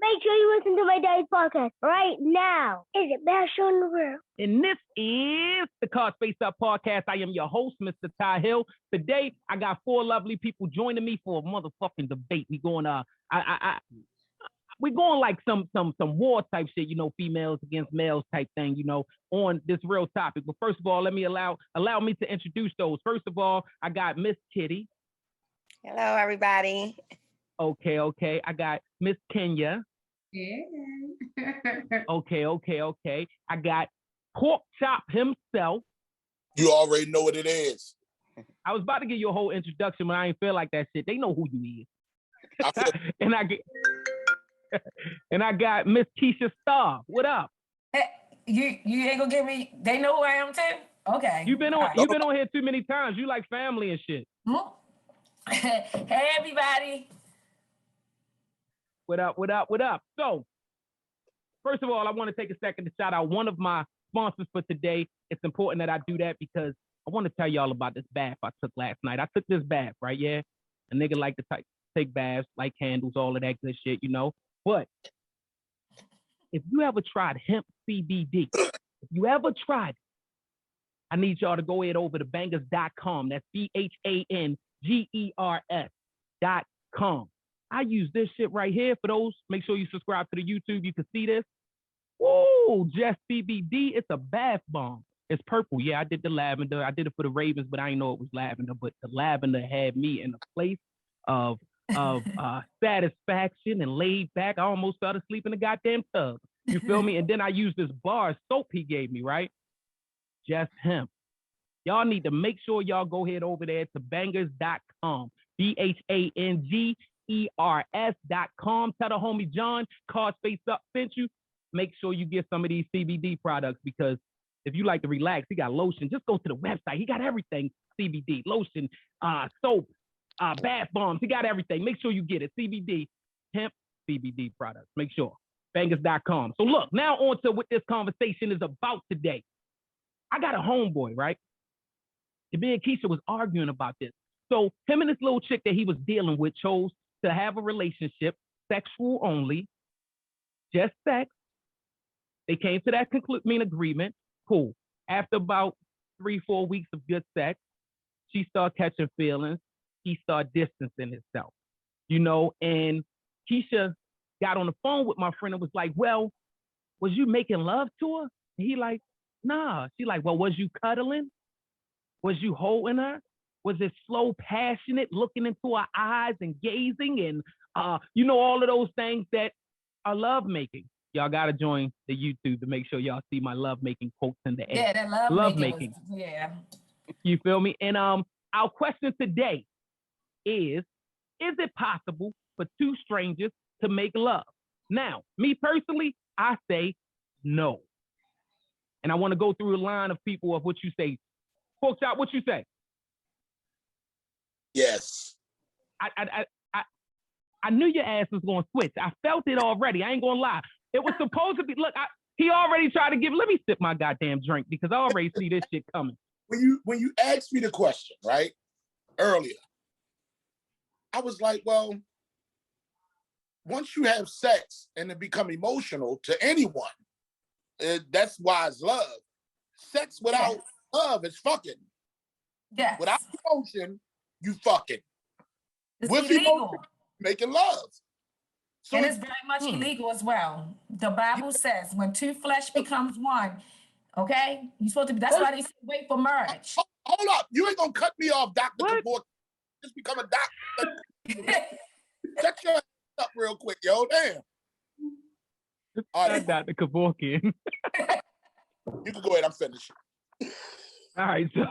Make sure you listen to my daddy's podcast right now. Is it best show in the world? And this is the Cards Face Up podcast. I am your host, Mr. Ty Hill. Today, I got four lovely people joining me for a motherfucking debate. We going we're going like some war type shit, you know, females against males type thing, you know, on this real topic. But first of all, let me allow me to introduce those. First of all, I got Miss Kitty. Hello, everybody. Okay. I got Miss Kenya. Yeah. Okay. I got Pork Chop himself. You already know what it is. I was about to give you a whole introduction, but I ain't feel like that shit. They know who you is. and I got Miss Keisha Starr. What up? Hey, you ain't gonna give me. They know who I am too. Okay. You've been on here too many times. You like family and shit. Hey everybody. What up? So, first of all, I want to take a second to shout out one of my sponsors for today. It's important that I do that because I want to tell y'all about this bath I took last night. I took this bath, right? Yeah. A nigga like to take baths, light candles, all of that good shit, you know. But if you ever tried hemp CBD, I need y'all to go ahead over to bangers.com. That's BANGERS.com. I use this shit right here. For those, make sure you subscribe to the YouTube. You can see this. Whoa, just CBD. It's a bath bomb. It's purple. Yeah, I did the lavender. I did it for the Ravens, but I didn't know it was lavender. But the lavender had me in a place of satisfaction and laid back. I almost started sleeping in the goddamn tub. You feel me? And then I used this bar of soap he gave me, right? Just hemp. Y'all need to make sure y'all go ahead over there to bangers.com. BANGERS.com. Tell the homie John, Cards Face Up sent you. Make sure you get some of these CBD products because if you like to relax, he got lotion. Just go to the website. He got everything CBD, lotion, soap, bath bombs. He got everything. Make sure you get it. CBD, hemp, CBD products. Make sure. Bangers.com. So look, now on to what this conversation is about today. I got a homeboy, right? And me and Keisha was arguing about this. So him and this little chick that he was dealing with chose to have a relationship, sexual only, just sex. They came to that agreement. Cool. After about 3-4 weeks of good sex, she started catching feelings. He started distancing himself, you know, and Keisha got on the phone with my friend and was like, well, was you making love to her? And he like, nah. She like, well, was you cuddling? Was you holding her? Was it slow, passionate, looking into her eyes and gazing and, you know, all of those things that are lovemaking? Y'all got to join the YouTube to make sure y'all see my lovemaking quotes in the air. Yeah, that lovemaking. Yeah. You feel me? And our question today is it possible for two strangers to make love? Now, me personally, I say no. And I want to go through a line of people of what you say. Pork Chop, what you say? Yes. I knew your ass was going to switch. I felt it already. I ain't going to lie. It was supposed to be, look, he already tried to let me sip my goddamn drink because I already see this shit coming. When you asked me the question, right, earlier, I was like, well, once you have sex and it become emotional to anyone, that's why it's love. Sex without love is fucking. Yeah. Without emotion, you fucking. It's with illegal. emotion, making love. So and it's very much illegal as well. The Bible says when two flesh becomes one, okay? You're supposed to be, that's why they say wait for marriage. Hold up. You ain't gonna cut me off, Dr. Kabor. Just become a doctor. Shut your ass up real quick, yo. Damn. All right. Dr. Kevorkian. You can go ahead. I'm finished. All right, so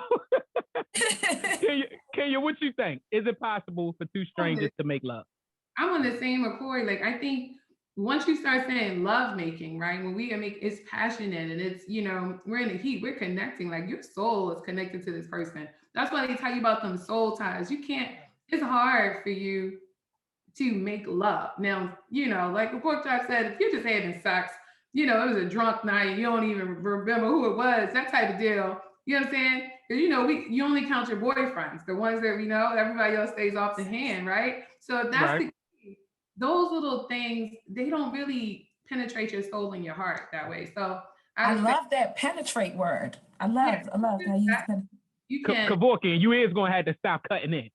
Kenya, what you think? Is it possible for two strangers to make love? I'm on the same accord. Like, I think once you start saying love making, right? When we make it's passionate and it's, you know, we're in the heat, we're connecting, like your soul is connected to this person. That's why they tell you about them soul ties. You can't, it's hard for you to make love. Now, you know, like the Pork Chop said, if you're just having sex, you know, it was a drunk night, you don't even remember who it was, that type of deal. You know what I'm saying? Because, you know, you only count your boyfriends, the ones that we know, everybody else stays off the hand, right? So that's the key. those little things, they don't really penetrate your soul and your heart that way. So I would say, love that penetrate word. I love how you use penetrate. you can. Kevorkian, you is gonna have to stop cutting in.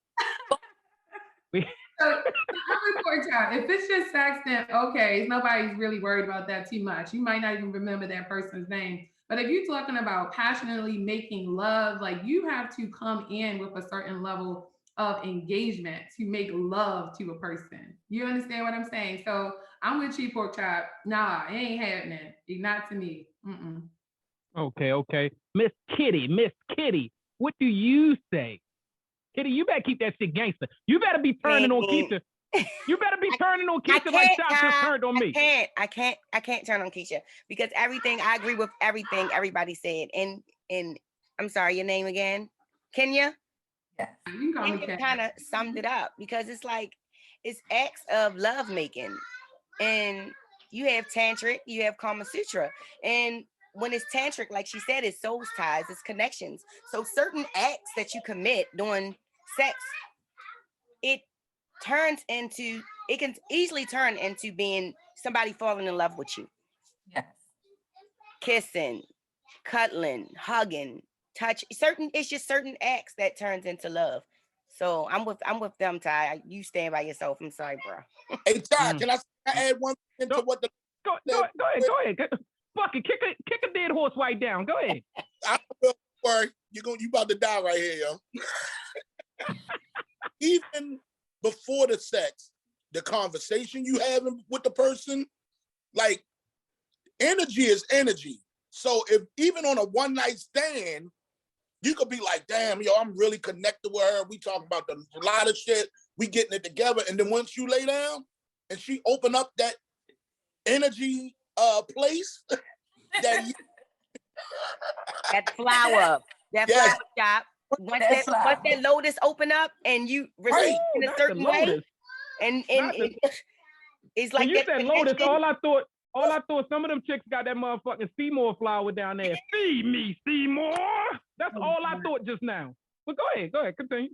So I'm report child. If it's just sex, then okay, nobody's really worried about that too much. You might not even remember that person's name. But if you're talking about passionately making love, like you have to come in with a certain level of engagement to make love to a person. You understand what I'm saying? So I'm with you, pork chop. Nah, it ain't happening. Not to me. Mm-mm. Okay. Miss Kitty, what do you say? Kitty, you better keep that shit gangster. You better be turning on Keisha. You better be turning on Keisha like Chop just turned on me. I can't turn on Keisha because I agree with everything everybody said. And I'm sorry, your name again? Kenya? Yeah. You Kenya kind of summed it up because it's like, it's acts of love making. And you have tantric, you have Kama Sutra. And when it's tantric, like she said, it's soul ties, it's connections. So certain acts that you commit during sex, it can easily turn into being somebody falling in love with you. Yes. Kissing, cuddling, hugging, touch. It's just certain acts that turns into love. So I'm with them, Ty. You stand by yourself. I'm sorry, bro. Hey, Ty, can I add one thing to what the Go ahead. Fuck it, kick a dead horse right down. Go ahead. I don't worry. You about to die right here, yo. Even before the sex, the conversation you having with the person, like energy is energy. So if even on a one night stand, you could be like, damn, yo, I'm really connected with her. We talking about a lot of shit. We getting it together. And then once you lay down and she open up that energy place, that flower shop. Once that lotus open up and you receive in a certain way, and it's like when you said lotus, all I thought some of them chicks got that motherfucking Seymour flower down there. Feed me, Seymour. That's all I thought just now. But go ahead, continue.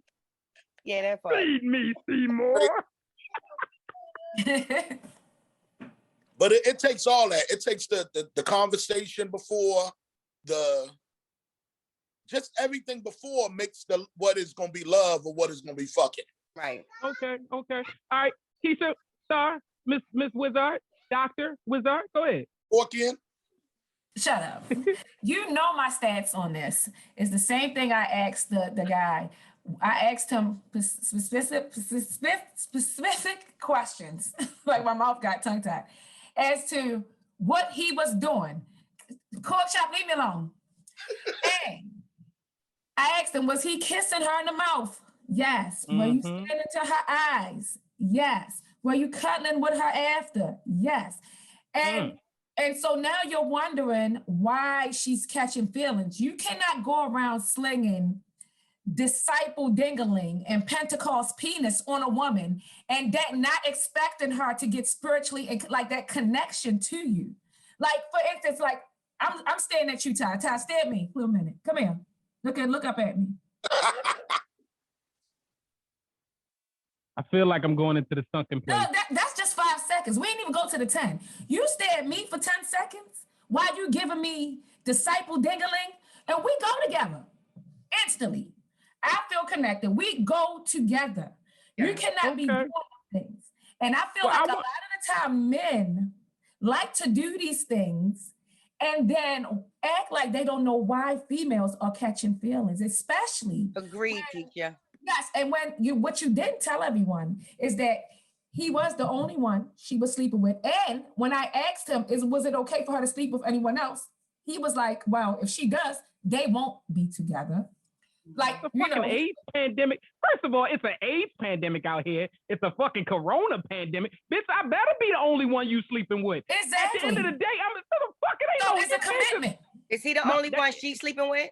Yeah, that part. Feed me, Seymour. But it takes all that. It takes the conversation before, just everything before makes what is gonna be love or what is gonna be fucking. Right. Okay. All right, Keisha, Star, Miss Wizard, Dr. Wizard, go ahead. Walk in. Shut up. You know my stance on this. It's the same thing I asked the guy. I asked him specific questions, like my mouth got tongue-tied, as to what he was doing. Court shop, leave me alone. And I asked him, was he kissing her in the mouth? Yes. Were you staring into her eyes? Yes. Were you cuddling with her after? Yes. And so now you're wondering why she's catching feelings. You cannot go around slinging disciple dingling and Pentecost penis on a woman and that not expecting her to get spiritually like that connection to you. Like, for instance, like I'm staring at you, Ty. Ty, stare at me for a minute. Come here. Look up at me. I feel like I'm going into the sunken place. No, that's just 5 seconds. We ain't even go to the 10. You stare at me for 10 seconds while you giving me disciple dingling, and we go together instantly. I feel connected. We go together. You cannot be doing things. And I feel like a lot of the time men like to do these things and then act like they don't know why females are catching feelings, especially. Agreed, teacher. Yes, and what you didn't tell everyone is that he was the only one she was sleeping with. And when I asked him, was it okay for her to sleep with anyone else? He was like, well, if she does, they won't be together. Like, the fucking AIDS pandemic. First of all, it's an AIDS pandemic out here. It's a fucking corona pandemic. Bitch, I better be the only one you sleeping with. Exactly. At the end of the day, it's a commitment. Is he the only one she's sleeping with?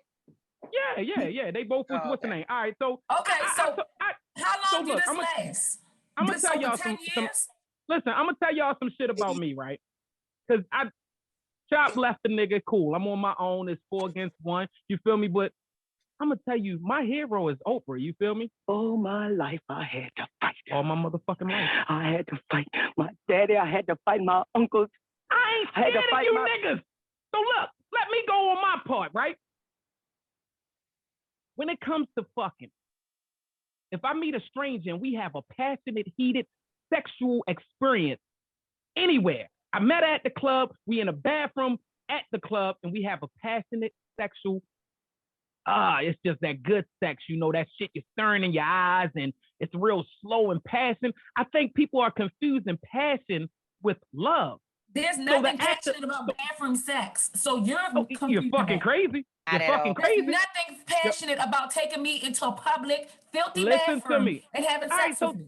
Yeah. They both was what's the name? All right, so okay, how long did this last? I'm gonna tell y'all some. Listen, I'm gonna tell y'all some shit about me, right? Because Chop left the nigga. Cool. I'm on my own. It's 4 against 1. You feel me? But I'm gonna tell you, my hero is Oprah. You feel me? All my life I had to fight. All my motherfucking life. I had to fight my daddy. I had to fight my uncles. I ain't scared of you niggas. So look, let me go on my part, right? When it comes to fucking, if I meet a stranger and we have a passionate, heated sexual experience anywhere, I met her at the club, we in a bathroom at the club, and we have a passionate sexual, it's just that good sex, you know, that shit you're stirring in your eyes and it's real slow and passion. I think people are confusing passion with love. There's nothing passionate about bathroom sex. So you're fucking crazy. You're fucking crazy. There's nothing passionate about taking me into a public, filthy Listen bathroom to me. and having sex with me.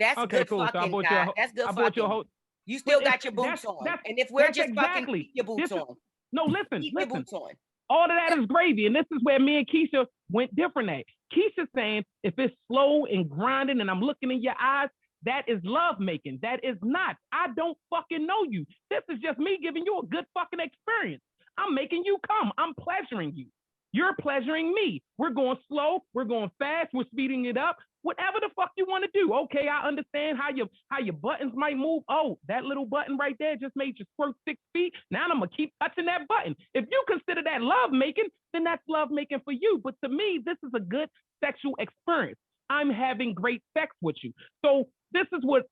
That's okay, good cool. fucking, so God. That's good fucking. You still got your boots on. And if we're just fucking, keep your boots on. No, listen. Keep your boots on. All of that is gravy. And this is where me and Keisha went different at. Keisha's saying, if it's slow and grinding and I'm looking in your eyes, that is love making. That is not. I don't fucking know you. This is just me giving you a good fucking experience. I'm making you come. I'm pleasuring you. You're pleasuring me. We're going slow. We're going fast. We're speeding it up. Whatever the fuck you want to do. Okay, I understand how your buttons might move. Oh, that little button right there just made you squirt 6 feet. Now I'm gonna keep touching that button. If you consider that love making, then that's love making for you. But to me, this is a good sexual experience. I'm having great sex with you. So this is what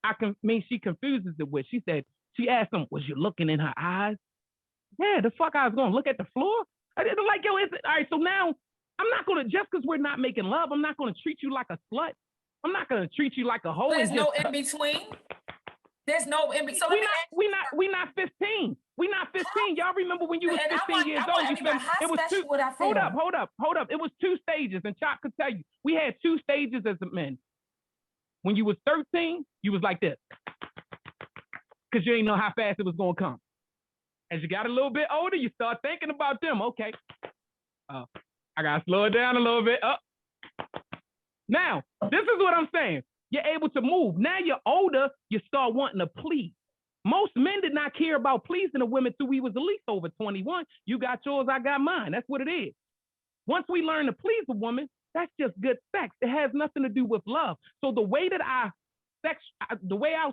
she confuses it with. She asked him, was you looking in her eyes? Yeah, the fuck I was gonna look at the floor? Like, yo, is it all right? So now I'm not gonna, just because we're not making love, I'm not gonna treat you like a slut. I'm not gonna treat you like a hoe. There's no in between. There's no in between. So we not 15. We not 15. Y'all remember when you was 15 years old? It was two. Hold up. It was 2 stages, and Chop could tell you we had 2 stages as men. When you was 13, you was like this, because you didn't know how fast it was gonna come. As you got a little bit older, you start thinking about them. Okay, I gotta slow it down a little bit. Now, this is what I'm saying. You're able to move. Now you're older, you start wanting to please. Most men did not care about pleasing a woman till we was at least over 21. You got yours, I got mine. That's what it is. Once we learn to please a woman, that's just good sex. It has nothing to do with love. So the way that our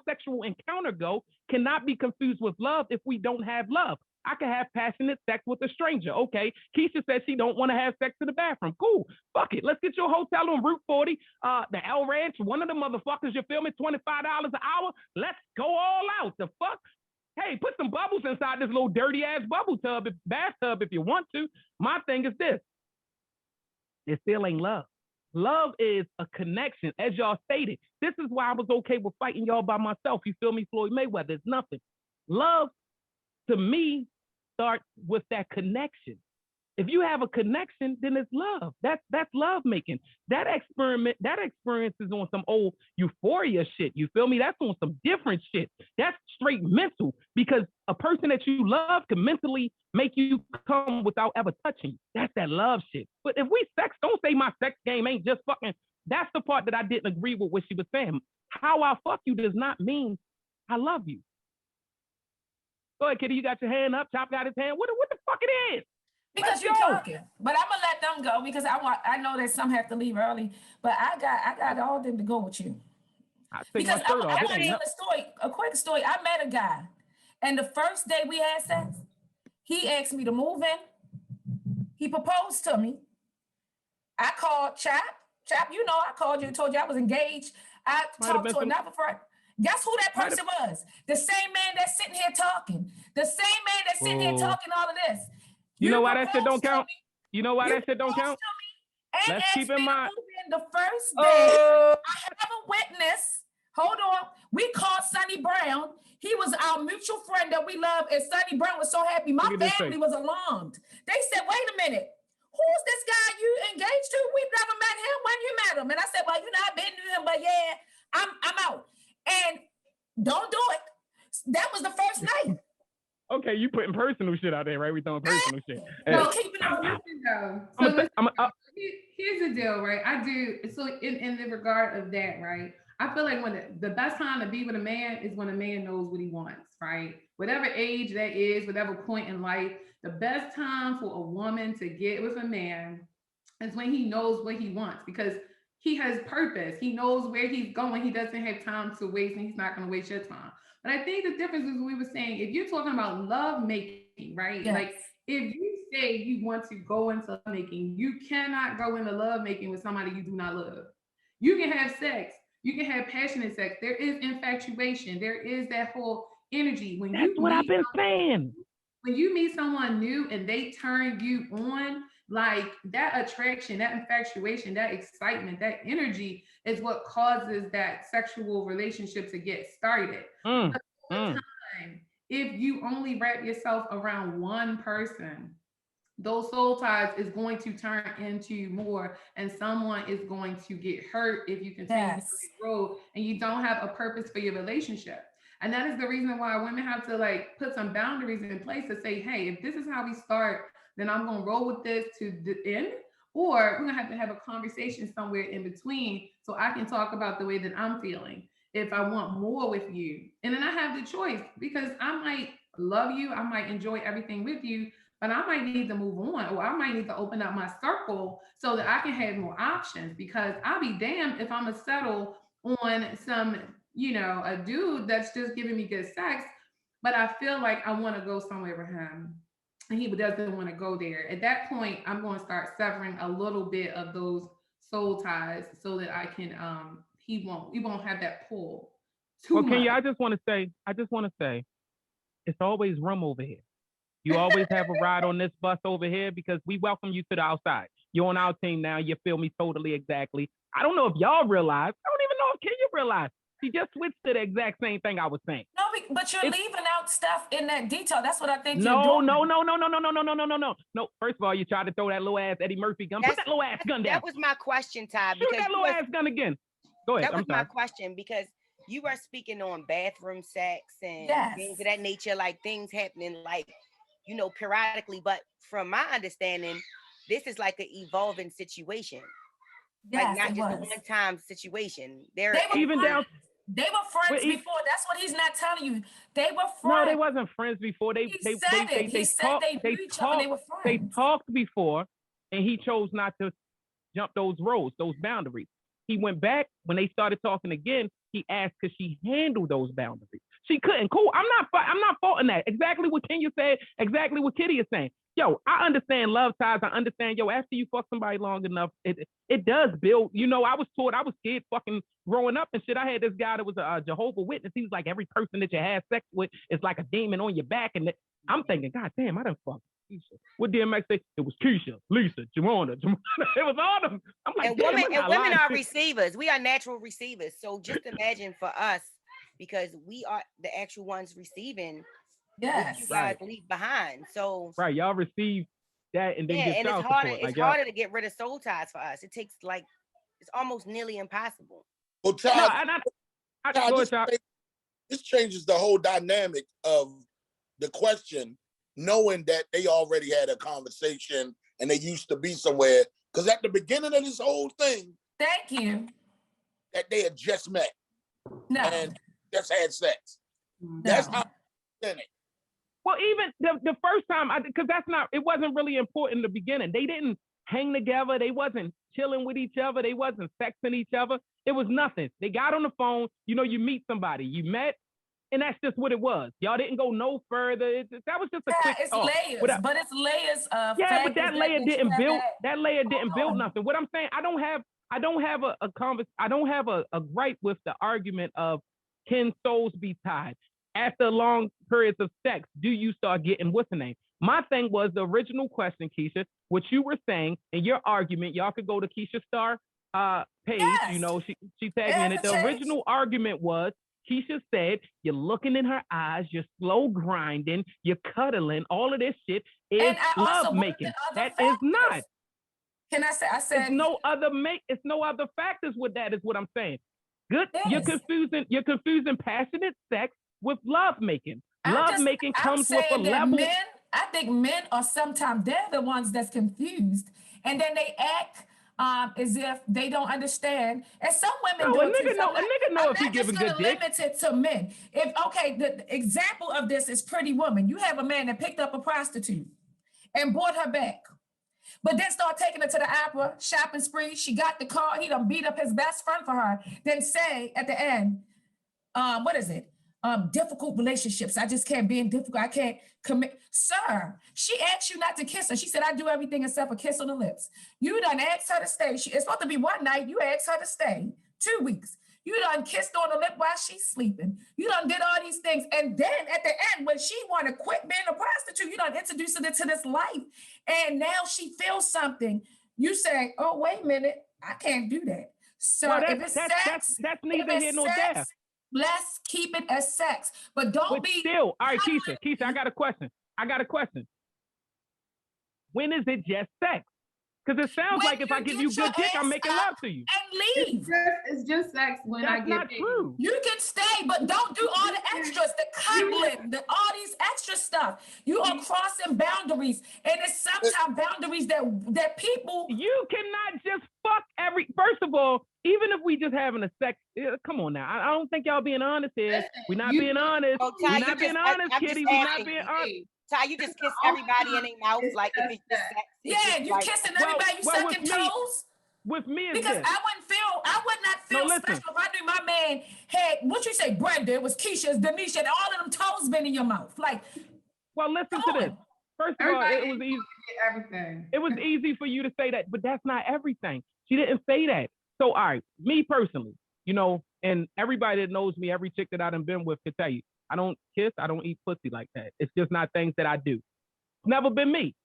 sexual encounter go cannot be confused with love if we don't have love. I can have passionate sex with a stranger. Okay. Keisha says she don't want to have sex in the bathroom. Cool. Fuck it. Let's get you a hotel on Route 40, the El Ranch, one of the motherfuckers, you feel me? $25 an hour. Let's go all out. The fuck? Hey, put some bubbles inside this little dirty ass bathtub if you want to. My thing is this. It still ain't love. Love is a connection, as y'all stated. This is why I was okay with fighting y'all by myself. You feel me? Floyd Mayweather. It's nothing. Love, to me, starts with that connection. If you have a connection, then it's love. That's love making. That experience is on some old euphoria shit. You feel me? That's on some different shit. That's straight mental, because a person that you love can mentally make you come without ever touching you. That's that love shit. But if we sex, don't say my sex game ain't just fucking. That's the part that I didn't agree with what she was saying. How I fuck you does not mean I love you. Go ahead, Kitty. You got your hand up. Chop got his hand. What the fuck it is? Because you're talking, but I'm gonna let them go because I know that some have to leave early, but I got all of them to go with you. Because I'm gonna tell a quick story. I met a guy, and the first day we had sex, he asked me to move in. He proposed to me. I called Chap. You know, I called you and told you I was engaged. I talked to another friend. Guess who that person was? The same man that's sitting here talking. The same man that's sitting here talking all of this. You know why that shit don't count? You know why that shit don't count? Let's keep in mind. The first day, I have a witness. Hold on. We called Sonny Brown. He was our mutual friend that we love, and Sonny Brown was so happy. My family was alarmed. They said, wait a minute. Who's this guy you engaged to? We've never met him. When you met him? And I said, well, you know, I've been to him, but yeah, I'm out. And don't do it. That was the first night. Okay, you putting personal shit out there, right? We throwing personal shit. Well, keep it though. So here's the deal, right? I do. So in the regard of that, right? I feel like when the best time to be with a man is when a man knows what he wants, right? Whatever age that is, whatever point in life, the best time for a woman to get with a man is when he knows what he wants, because he has purpose. He knows where he's going. He doesn't have time to waste, and he's not going to waste your time. But I think the difference is, we were saying, if you're talking about love making, right? Yes. Like, if you say you want to go into love making, you cannot go into love making with somebody you do not love. You can have sex. You can have passionate sex. There is infatuation. There is that whole energy. That's what I've been saying. When you meet someone new and they turn you on, like, that attraction, that infatuation, that excitement, that energy is what causes that sexual relationship to get started. But over time, if you only wrap yourself around one person, those soul ties is going to turn into more, and someone is going to get hurt if you continue to grow and you don't have a purpose for your relationship. And that is the reason why women have to, like, put some boundaries in place to say, hey, if this is how we start, then I'm going to roll with this to the end, or we're going to have a conversation somewhere in between so I can talk about the way that I'm feeling, if I want more with you. And then I have the choice, because I might love you, I might enjoy everything with you, but I might need to move on, or I might need to open up my circle so that I can have more options, because I'll be damned if I'm going to settle on some, a dude that's just giving me good sex, but I feel like I want to go somewhere with him and he doesn't want to go there. At that point, I'm going to start severing a little bit of those soul ties so that I can, we won't have that pull. Well, Kenya, I just want to say, it's always room over here. You always have a ride on this bus over here, because we welcome you to the outside. You're on our team now. You feel me totally exactly. I don't know if y'all realize. I don't even know if Kenya realized. She just switched to the exact same thing I was saying. No, but you're leaving out stuff in that detail. That's what I think you're No. doing. No. First of all, you tried to throw that little ass Eddie Murphy gun. Put that little ass gun down. That was my question, Ty. Shoot that little ass gun again. Go ahead. That was my question, because you were speaking on bathroom sex and things of that nature, like things happening, like, periodically. But from my understanding, this is like an evolving situation. Yes, like, not just a one-time situation. They were friends before. That's what he's not telling you. They were friends. No, they wasn't friends before. They talked before, and he chose not to jump those roads, those boundaries. He went back when they started talking again. He asked, could she handle those boundaries? She couldn't. Cool. I'm not faulting that. Exactly what Kenya said. Exactly what Kitty is saying. Yo, I understand love ties. I understand. Yo, after you fuck somebody long enough, it does build. I was taught. I was scared fucking growing up and shit. I had this guy that was a Jehovah's Witness. He was like, every person that you have sex with is like a demon on your back. And I'm thinking, God damn, I done fucked Keisha. What DMX say? It was Keisha, Lisa, Jamona. It was all them. I'm like, women are receivers. We are natural receivers. So just imagine for us, because we are the actual ones receiving. Yes, you guys leave behind. So y'all receive that and then get and child it's harder. support. It's harder to get rid of soul ties for us. It takes it's almost nearly impossible. Well, this changes the whole dynamic of the question, knowing that they already had a conversation and they used to be somewhere. Because at the beginning of this whole thing, thank you, that they had just met and just had sex. No. That's how it. Well, even the first time, because it wasn't really important in the beginning. They didn't hang together. They wasn't chilling with each other. They wasn't sexing each other. It was nothing. They got on the phone. You meet somebody. You met, and that's just what it was. Y'all didn't go no further. That was just a quick talk. Layers, but it's layers of but that layer didn't build. That layer didn't build nothing. What I'm saying, I don't have a gripe with the argument of can souls be tied. After long periods of sex, do you start getting what's the name? My thing was the original question, Keisha, what you were saying in your argument. Y'all could go to Keisha Star page. Yes. She tagged me in it. The original argument was Keisha said you're looking in her eyes, you're slow grinding, you're cuddling. All of this shit is love making. That is not. Can I say? I said it's no other factors with that. Is what I'm saying. Good. Yes. You're confusing passionate sex with love making. Love making comes with a level. I think men are sometimes they're the ones that's confused, and then they act as if they don't understand. And some women do. A nigga know if he giving good dick. Limit it to men. The example of this is Pretty Woman. You have a man that picked up a prostitute and brought her back, But then start taking her to the opera, shopping spree. She got the car. He done beat up his best friend for her. Then say at the end, what is it? Difficult relationships. I just can't be in difficult. I can't commit. Sir, she asked you not to kiss her. She said, I do everything except a kiss on the lips. You done asked her to stay. It's supposed to be one night. You asked her to stay 2 weeks. You done kissed on the lip while she's sleeping. You done did all these things. And then at the end, when she want to quit being a prostitute, you done introduced her to this life. And now she feels something. You say, oh, wait a minute. I can't do that. So Well, if it's sex, that's neither here nor there. Let's keep it as sex. But don't But be. still, all right, Keisha, I got a question. When is it just sex? Because it sounds like if I give you good dick, I'm making love to you. And leave. It's just sex when That's I get not paid. true. You can stay, but don't do all the extras, the cuddling, all these extra stuff. You are crossing boundaries. And it's sometimes boundaries that people. You cannot just fuck first of all, even if we just having a sex, come on now. I don't think y'all being honest here. Listen, We're not being honest. Oh, Ty, We're you not being just- honest, I'm Kitty. just We're not asking. being honest. Ty, you just kiss everybody in their mouth like if it's just sex. It's Yeah, just you like- kissing Well, everybody, you well, with sucking me, toes. With me is Because this. I would not feel listen. special if I knew my man had, what you say, Brenda, it was Keisha's, Denisha, and all of them toes been in your mouth. Like, Well, listen come to this. on. First of all, Everybody it was easy. Everything. It was easy for you to say that, but that's not everything. She didn't say that. So, all right, me personally, and everybody that knows me, every chick that I done been with can tell you, I don't kiss, I don't eat pussy like that. It's just not things that I do. It's never been me.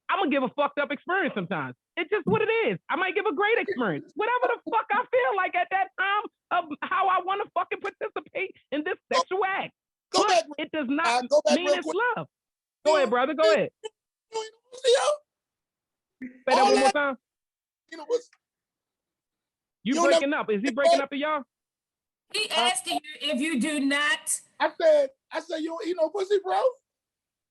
I'm gonna give a fucked up experience sometimes. It's just what it is. I might give a great experience. Whatever the fuck I feel like at that time of how I want to fucking participate in this sexual act. Go back. It does not Go back mean real it's quick. love. Go ahead, brother. Go ahead. Say that All one more that- time. What's You You'll breaking up. Is he breaking up to y'all? He asked you if you do not. I said, you don't eat no pussy, bro.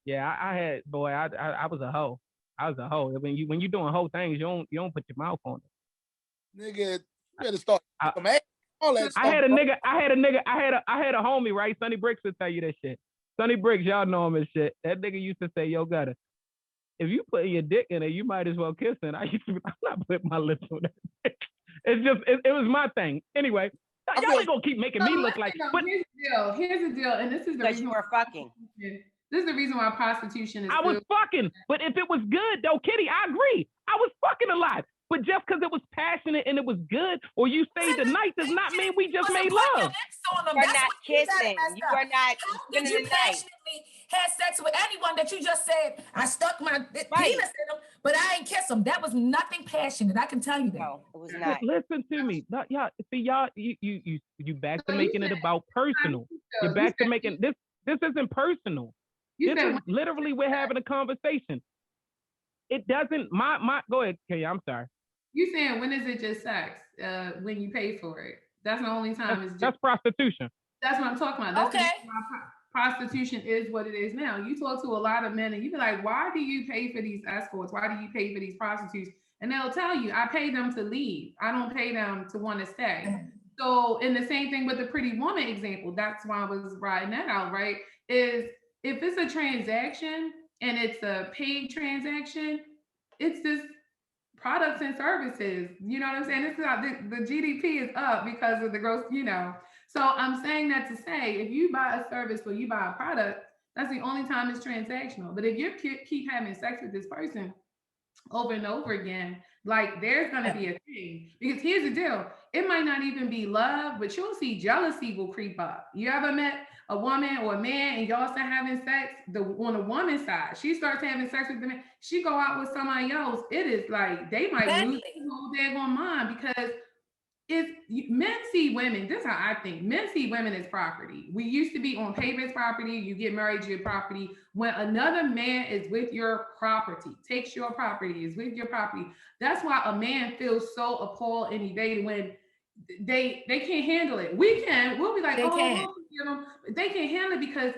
Yeah, I had, boy, I was a hoe. I was a hoe. When you doing hoe things, you don't put your mouth on it. Nigga, you better start. Man, all that stuff. I had a homie, right? Sonny Bricks would tell you that shit. Sonny Bricks, y'all know him and shit. That nigga used to say, yo, Gutter, if you put your dick in it, you might as well kiss it. I'm not putting my lips on it. It's just, it was my thing. Anyway, y'all ain't gonna keep making me look like. But Here's the deal, and this is the Because reason you were fucking. This is the reason why prostitution is. I was fucking, but if it was good though, Kitty, I agree. I was fucking a lot. But just because it was passionate and it was good, or you stayed the night, does not mean we just made love. You're not kissing. You are not Did spending you the night. passionately have sex with anyone that you just said, I stuck my penis in them, but I ain't kiss them? That was nothing passionate. I can tell you that. No, it was not. Listen to me. Y'all, see, y'all, you back to making it about personal. You're back to making this isn't personal. This is literally we're having a conversation. It doesn't, go ahead, Kay, I'm sorry. You saying when is it just sex? When you pay for it. That's the only time that's prostitution. That's what I'm talking about. That's okay. Prostitution is what it is now. You talk to a lot of men and you be like, why do you pay for these escorts? Why do you pay for these prostitutes? And they'll tell you, I pay them to leave. I don't pay them to want to stay. So, and the same thing with the pretty woman example, that's why I was writing that out, right? Is if it's a transaction and it's a paid transaction, it's just products and services. You know what I'm saying? This is how the GDP is up because of the gross, So I'm saying that to say, if you buy a service or you buy a product, that's the only time it's transactional. But if you keep having sex with this person over and over again, like there's going to be a thing. Because here's the deal. It might not even be love, but you'll see jealousy will creep up. You ever met a woman or a man and y'all start having sex, on the woman's side, she starts having sex with the man, she go out with somebody else, it is like they might lose their whole daggone mind because men see women, this is how I think, men see women as property. We used to be on paper as property, you get married to your property. When another man is with your property, takes your property, is with your property, that's why a man feels so appalled and evaded when they can't handle it. We'll be like, they can't handle it because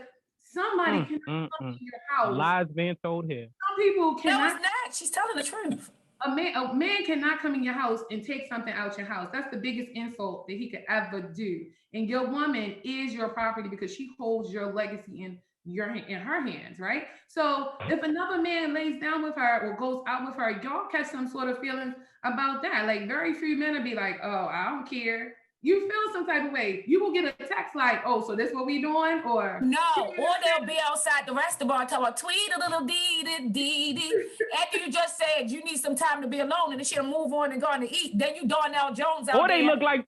somebody can come in your house. Lies being told here. Some people cannot. No, it's not. She's telling the truth. A man cannot come in your house and take something out your house. That's the biggest insult that he could ever do. And your woman is your property because she holds your legacy and in her hands, right? So if another man lays down with her or goes out with her, y'all catch some sort of feelings about that. Like very few men will be like, oh, I don't care. You feel some type of way. You will get a text like, oh, so this what we doing? Or no, or they'll be outside the restaurant talking about tweet a little dee. After you just said you need some time to be alone and then she'll move on and go on to eat. Then you Darnell Jones out or they there. look like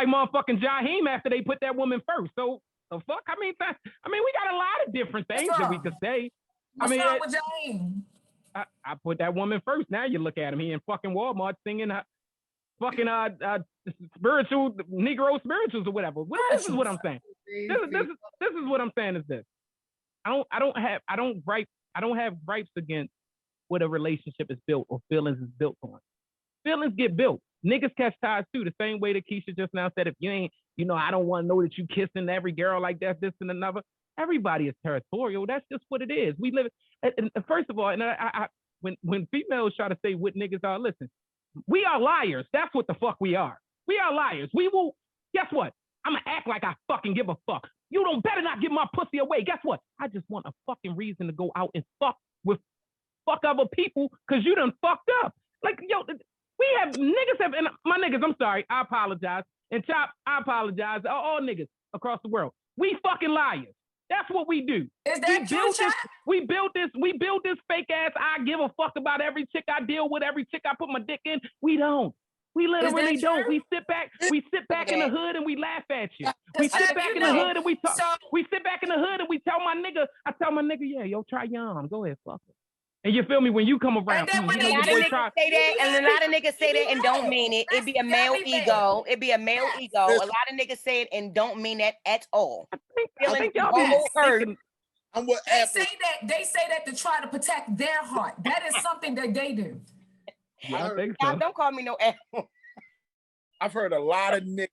motherfucking Jaheim after they put that woman first. So the fuck? I mean, we got a lot of different things that we could say. What's wrong with Jaheim? I put that woman first. Now you look at him. He in fucking Walmart singing fucking spiritual Negro spirituals or whatever. This is what I'm saying. This is what I'm saying is this. I don't have gripes against what a relationship is built or feelings is built on. Feelings get built. Niggas catch ties too, the same way that Keisha just now said, if you ain't, I don't want to know that you kissing every girl like that, this and another. Everybody is territorial. That's just what it is. We live, and first of all, and when females try to say what niggas are, listen, we are liars. That's what the fuck we are. We are liars. We will, guess what? I'm gonna act like I fucking give a fuck. You don't better not give my pussy away. Guess what? I just want a fucking reason to go out and fuck other people because you done fucked up. Like, yo, we have, niggas have, and my niggas, I'm sorry, I apologize. And Chop, I apologize. All niggas across the world. We fucking liars. That's what we do. Is that true, Chop? We built this fake ass, I give a fuck about every chick I deal with, every chick I put my dick in. We don't. We literally don't. We sit back in the hood and we laugh at you. We sit back in the hood and we talk. We sit back in the hood and we tell my nigga, yeah, yo, try your arm. Go ahead, fuck it. And you feel me when you come around. A lot of niggas say that, and a lot of niggas say that and don't mean it. It be a male ego. It be a male ego. A lot of niggas say it and don't mean that at all. I think y'all be hurt. They say that to try to protect their heart. That is something that they do. Yeah, I think so. Don't call me no animal. I've heard a lot of niggas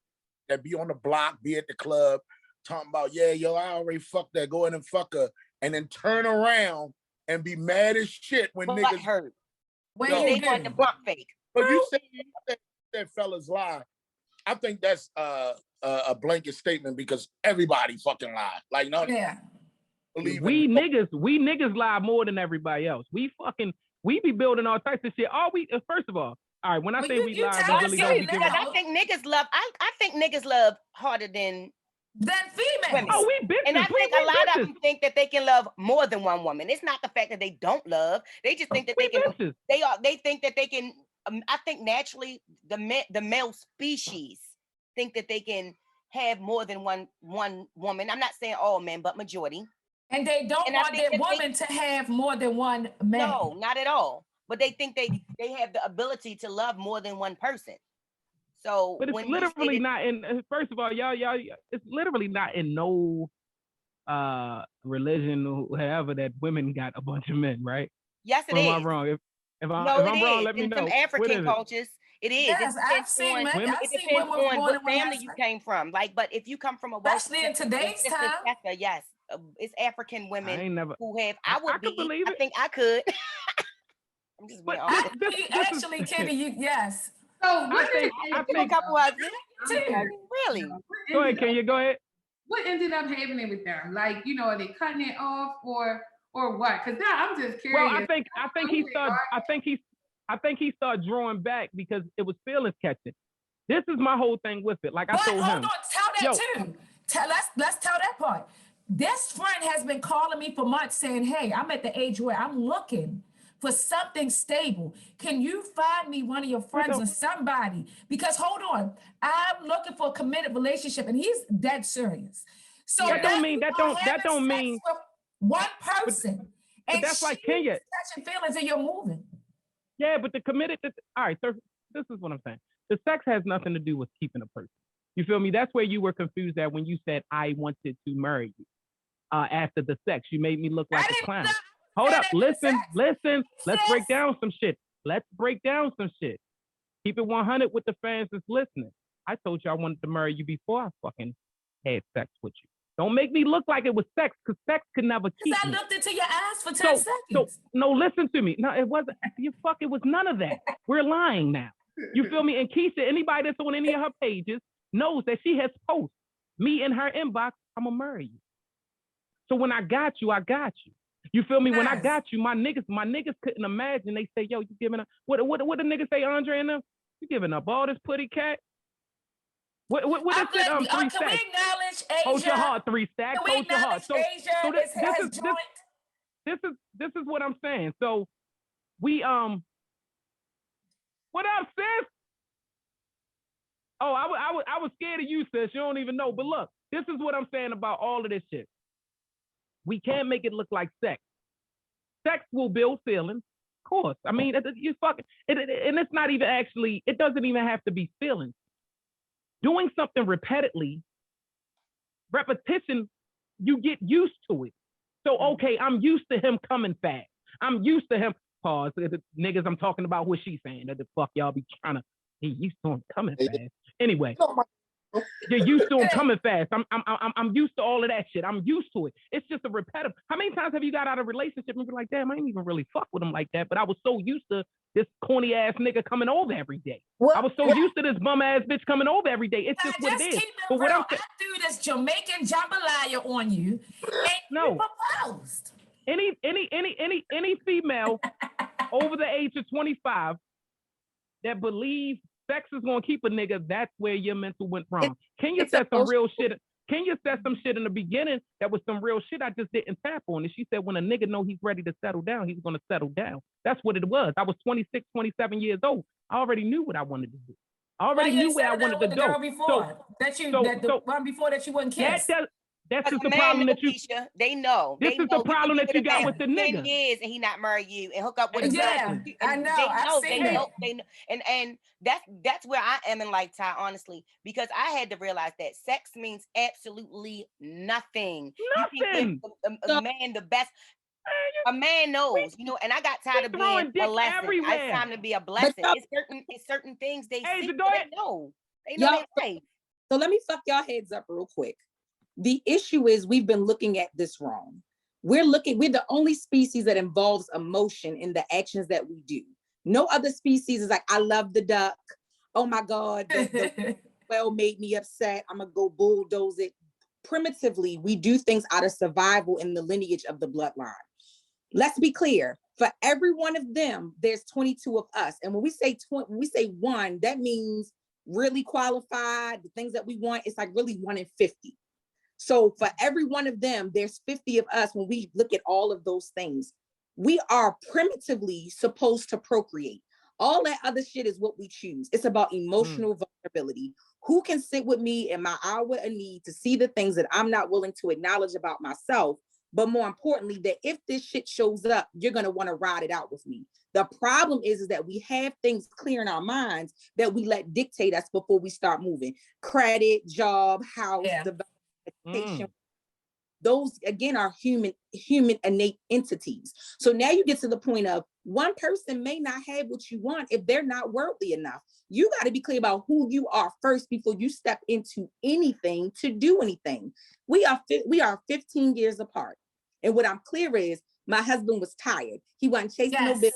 that be on the block, be at the club, talking about, yeah, yo, I already fucked that, go in and fuck her, and then turn around and be mad as shit when niggas hurt. When they want the block fake. But you said fellas lie. I think that's a blanket statement because everybody fucking lie. Like, no, yeah. We niggas lie more than everybody else. We be building all types of shit. First of all right, when I say we lie, we really don't be giving. I think niggas love. I think niggas love harder than females. Women. Oh, we bitches. And I think a lot of them think that they can love more than one woman. It's not the fact that they don't love. They just think that they can. Bitches. They think that they can. I think naturally the male species think that they can have more than one woman. I'm not saying all men, but majority. And they don't want their woman to have more than one man. No, not at all. But they think they have the ability to love more than one person. So, but it's literally not in. First of all, y'all, it's literally not in no religion or however that women got a bunch of men, right? Yes, it is. Am I wrong? If I'm wrong, let me know. In some African cultures, it is. Yes, I've seen women on what family you came from. Like, but if you come from a especially in today's time, yes, it's African women who have. I could believe it. I think I could. I'm just being honest. Actually, Kenny, yes. So I think a couple of really. Go ahead, can you go ahead? What ended up happening with them? Like, are they cutting it off or what? Because now I'm just curious. Well, I think he started drawing back because it was feelings catching. This is my whole thing with it. Like I told him. Hold on, tell that too. Let's tell that part. This friend has been calling me for months saying, hey, I'm at the age where I'm looking for something stable. Can you find me one of your friends or somebody? Because hold on, I'm looking for a committed relationship, and he's dead serious. So that don't mean one person. But that's like Kenya catching feelings and you're moving. Yeah, but the committed. All right, so this is what I'm saying. The sex has nothing to do with keeping a person. You feel me? That's where you were confused at when you said I wanted to marry you. After the sex, you made me look like a clown. Hold up, listen. Let's break down some shit. Keep it 100 with the fans that's listening. I told you I wanted to marry you before I fucking had sex with you. Don't make me look like it was sex, because sex could never keep me. I looked into your ass for 10 seconds. So, no, listen to me. No, it wasn't. It was none of that. We're lying now. You feel me? And Keisha, anybody that's on any of her pages knows that she has posted me in her inbox, I'm going to marry you. So when I got you, I got you. You feel me? When I Yes. got you, my niggas couldn't imagine. They say, yo, you giving up. What the niggas say, Andre and them? You giving up all this putty cat? What is it? 3 Can we stacks. acknowledge Asia? Hold your heart, 3 stacks. Can we Hold your heart. acknowledge Asia has joined? This is what I'm saying. So we what up, sis? Oh, I was scared of you, sis. You don't even know. But look, this is what I'm saying about all of this shit. We can't make it look like sex. Sex will build feelings, of course. I mean, you fucking, and it's not even actually, it doesn't even have to be feelings. Doing something repetitively, repetition, you get used to it. So, okay, I'm used to him coming fast. I'm used to him, pause, the niggas I'm talking about, what she saying, that the fuck y'all be trying to, he used to him coming fast. Anyway. You're used to him coming fast. I'm used to all of that shit. I'm used to it. It's just a repetitive. How many times have you got out of a relationship and be like, damn, I ain't even really fuck with him like that, but I was so used to this corny ass nigga coming over every day. I was so used to this bum ass bitch coming over every day. It's just what it is. But what I'm saying, I threw this Jamaican jambalaya on you, and you proposed. Any female over the age of 25 that believes sex is gonna keep a nigga, that's where your mental went wrong. Can you set some real shit? Can you set some shit in the beginning that was some real shit I just didn't tap on? And she said when a nigga know he's ready to settle down, he's gonna settle down. That's what it was. I was 26, 27 years old. I already knew what I wanted to do. I already knew where I wanted to go. The one before that you wouldn't kiss. That's just the problem that you. Keisha, they know. This is the problem that you got with the nigga. 10 years and he not married you and hook up with exactly. I know. They know. And that's where I am in lifetime, honestly, because I had to realize that sex means absolutely nothing. You can give a man the best. A man knows, you know, and I got tired of being a lesson. It's time to be a blessing. It's certain things they see. They know. They know their life. So let me fuck y'all heads up real quick. The issue is we've been looking at this wrong. We're the only species that involves emotion in the actions that we do. No other species is like, I love the duck. Oh my God, the well made me upset. I'm gonna go bulldoze it. Primitively, we do things out of survival in the lineage of the bloodline. Let's be clear. For every one of them, there's 22 of us. And when we say one, that means really qualified, the things that we want, it's like really 1 in 50. So for every one of them, there's 50 of us. When we look at all of those things, we are primitively supposed to procreate. All that other shit is what we choose. It's about emotional vulnerability. Who can sit with me in my hour of need to see the things that I'm not willing to acknowledge about myself? But more importantly, that if this shit shows up, you're going to want to ride it out with me. The problem is that we have things clear in our minds that we let dictate us before we start moving. Credit, job, house, development. Those again are human innate entities. So now you get to the point of one person may not have what you want if they're not worldly enough. You got to be clear about who you are first before you step into anything to do anything. We are 15 years apart, and what I'm clear is my husband was tired. He wasn't chasing no business.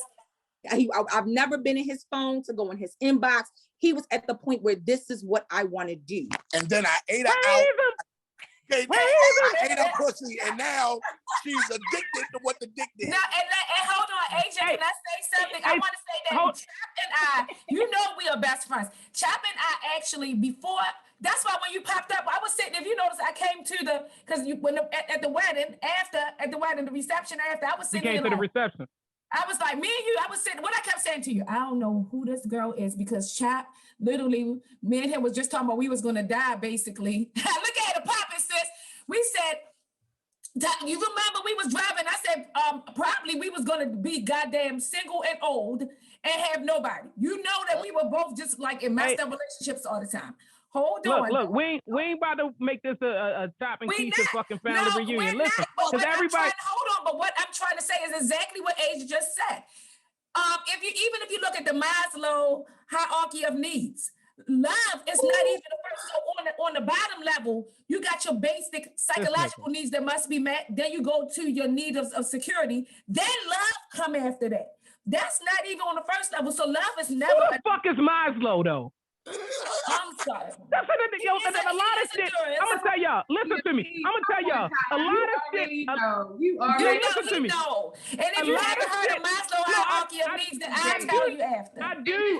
I've never been in his phone to go in his inbox. He was at the point where this is what I want to do, and then I ate her out. I ate her pussy, and now she's addicted to what the dick did. Now, and hold on, Agent, can I say something? I want to say that Chap and I, you know we are best friends. Chap and I actually, before, that's why when you popped up, I was sitting, if you notice, I came to at the wedding, the reception after, I was sitting there. You came to the reception. I was like, me and you, I was sitting, what I kept saying to you, I don't know who this girl is, because Chap, literally, me and him was just talking about we was going to die, basically. Look at it, popping, sis. We said, you remember we was driving, I said, probably we was going to be goddamn single and old and have nobody. You know that we were both just like in messed up relationships all the time. Hold on. Look, we ain't about to make this a Chop and Keisha fucking family reunion. Listen, because everybody. Hold on, but what I'm trying to say is exactly what Asia just said. If you look at the Maslow hierarchy of needs, love is not even the first. So on the bottom level, you got your basic psychological needs that must be met. Then you go to your need of security. Then love come after that. That's not even on the first level. So love is never. Who the fuck is Maslow though? I'm sorry. That's what a lot of shit. I'm gonna tell y'all. Listen to me. I'm gonna tell y'all. A lot of shit. You already listen to me. know. And if you haven't heard of Maslow hierarchy of needs, then I'll tell you after.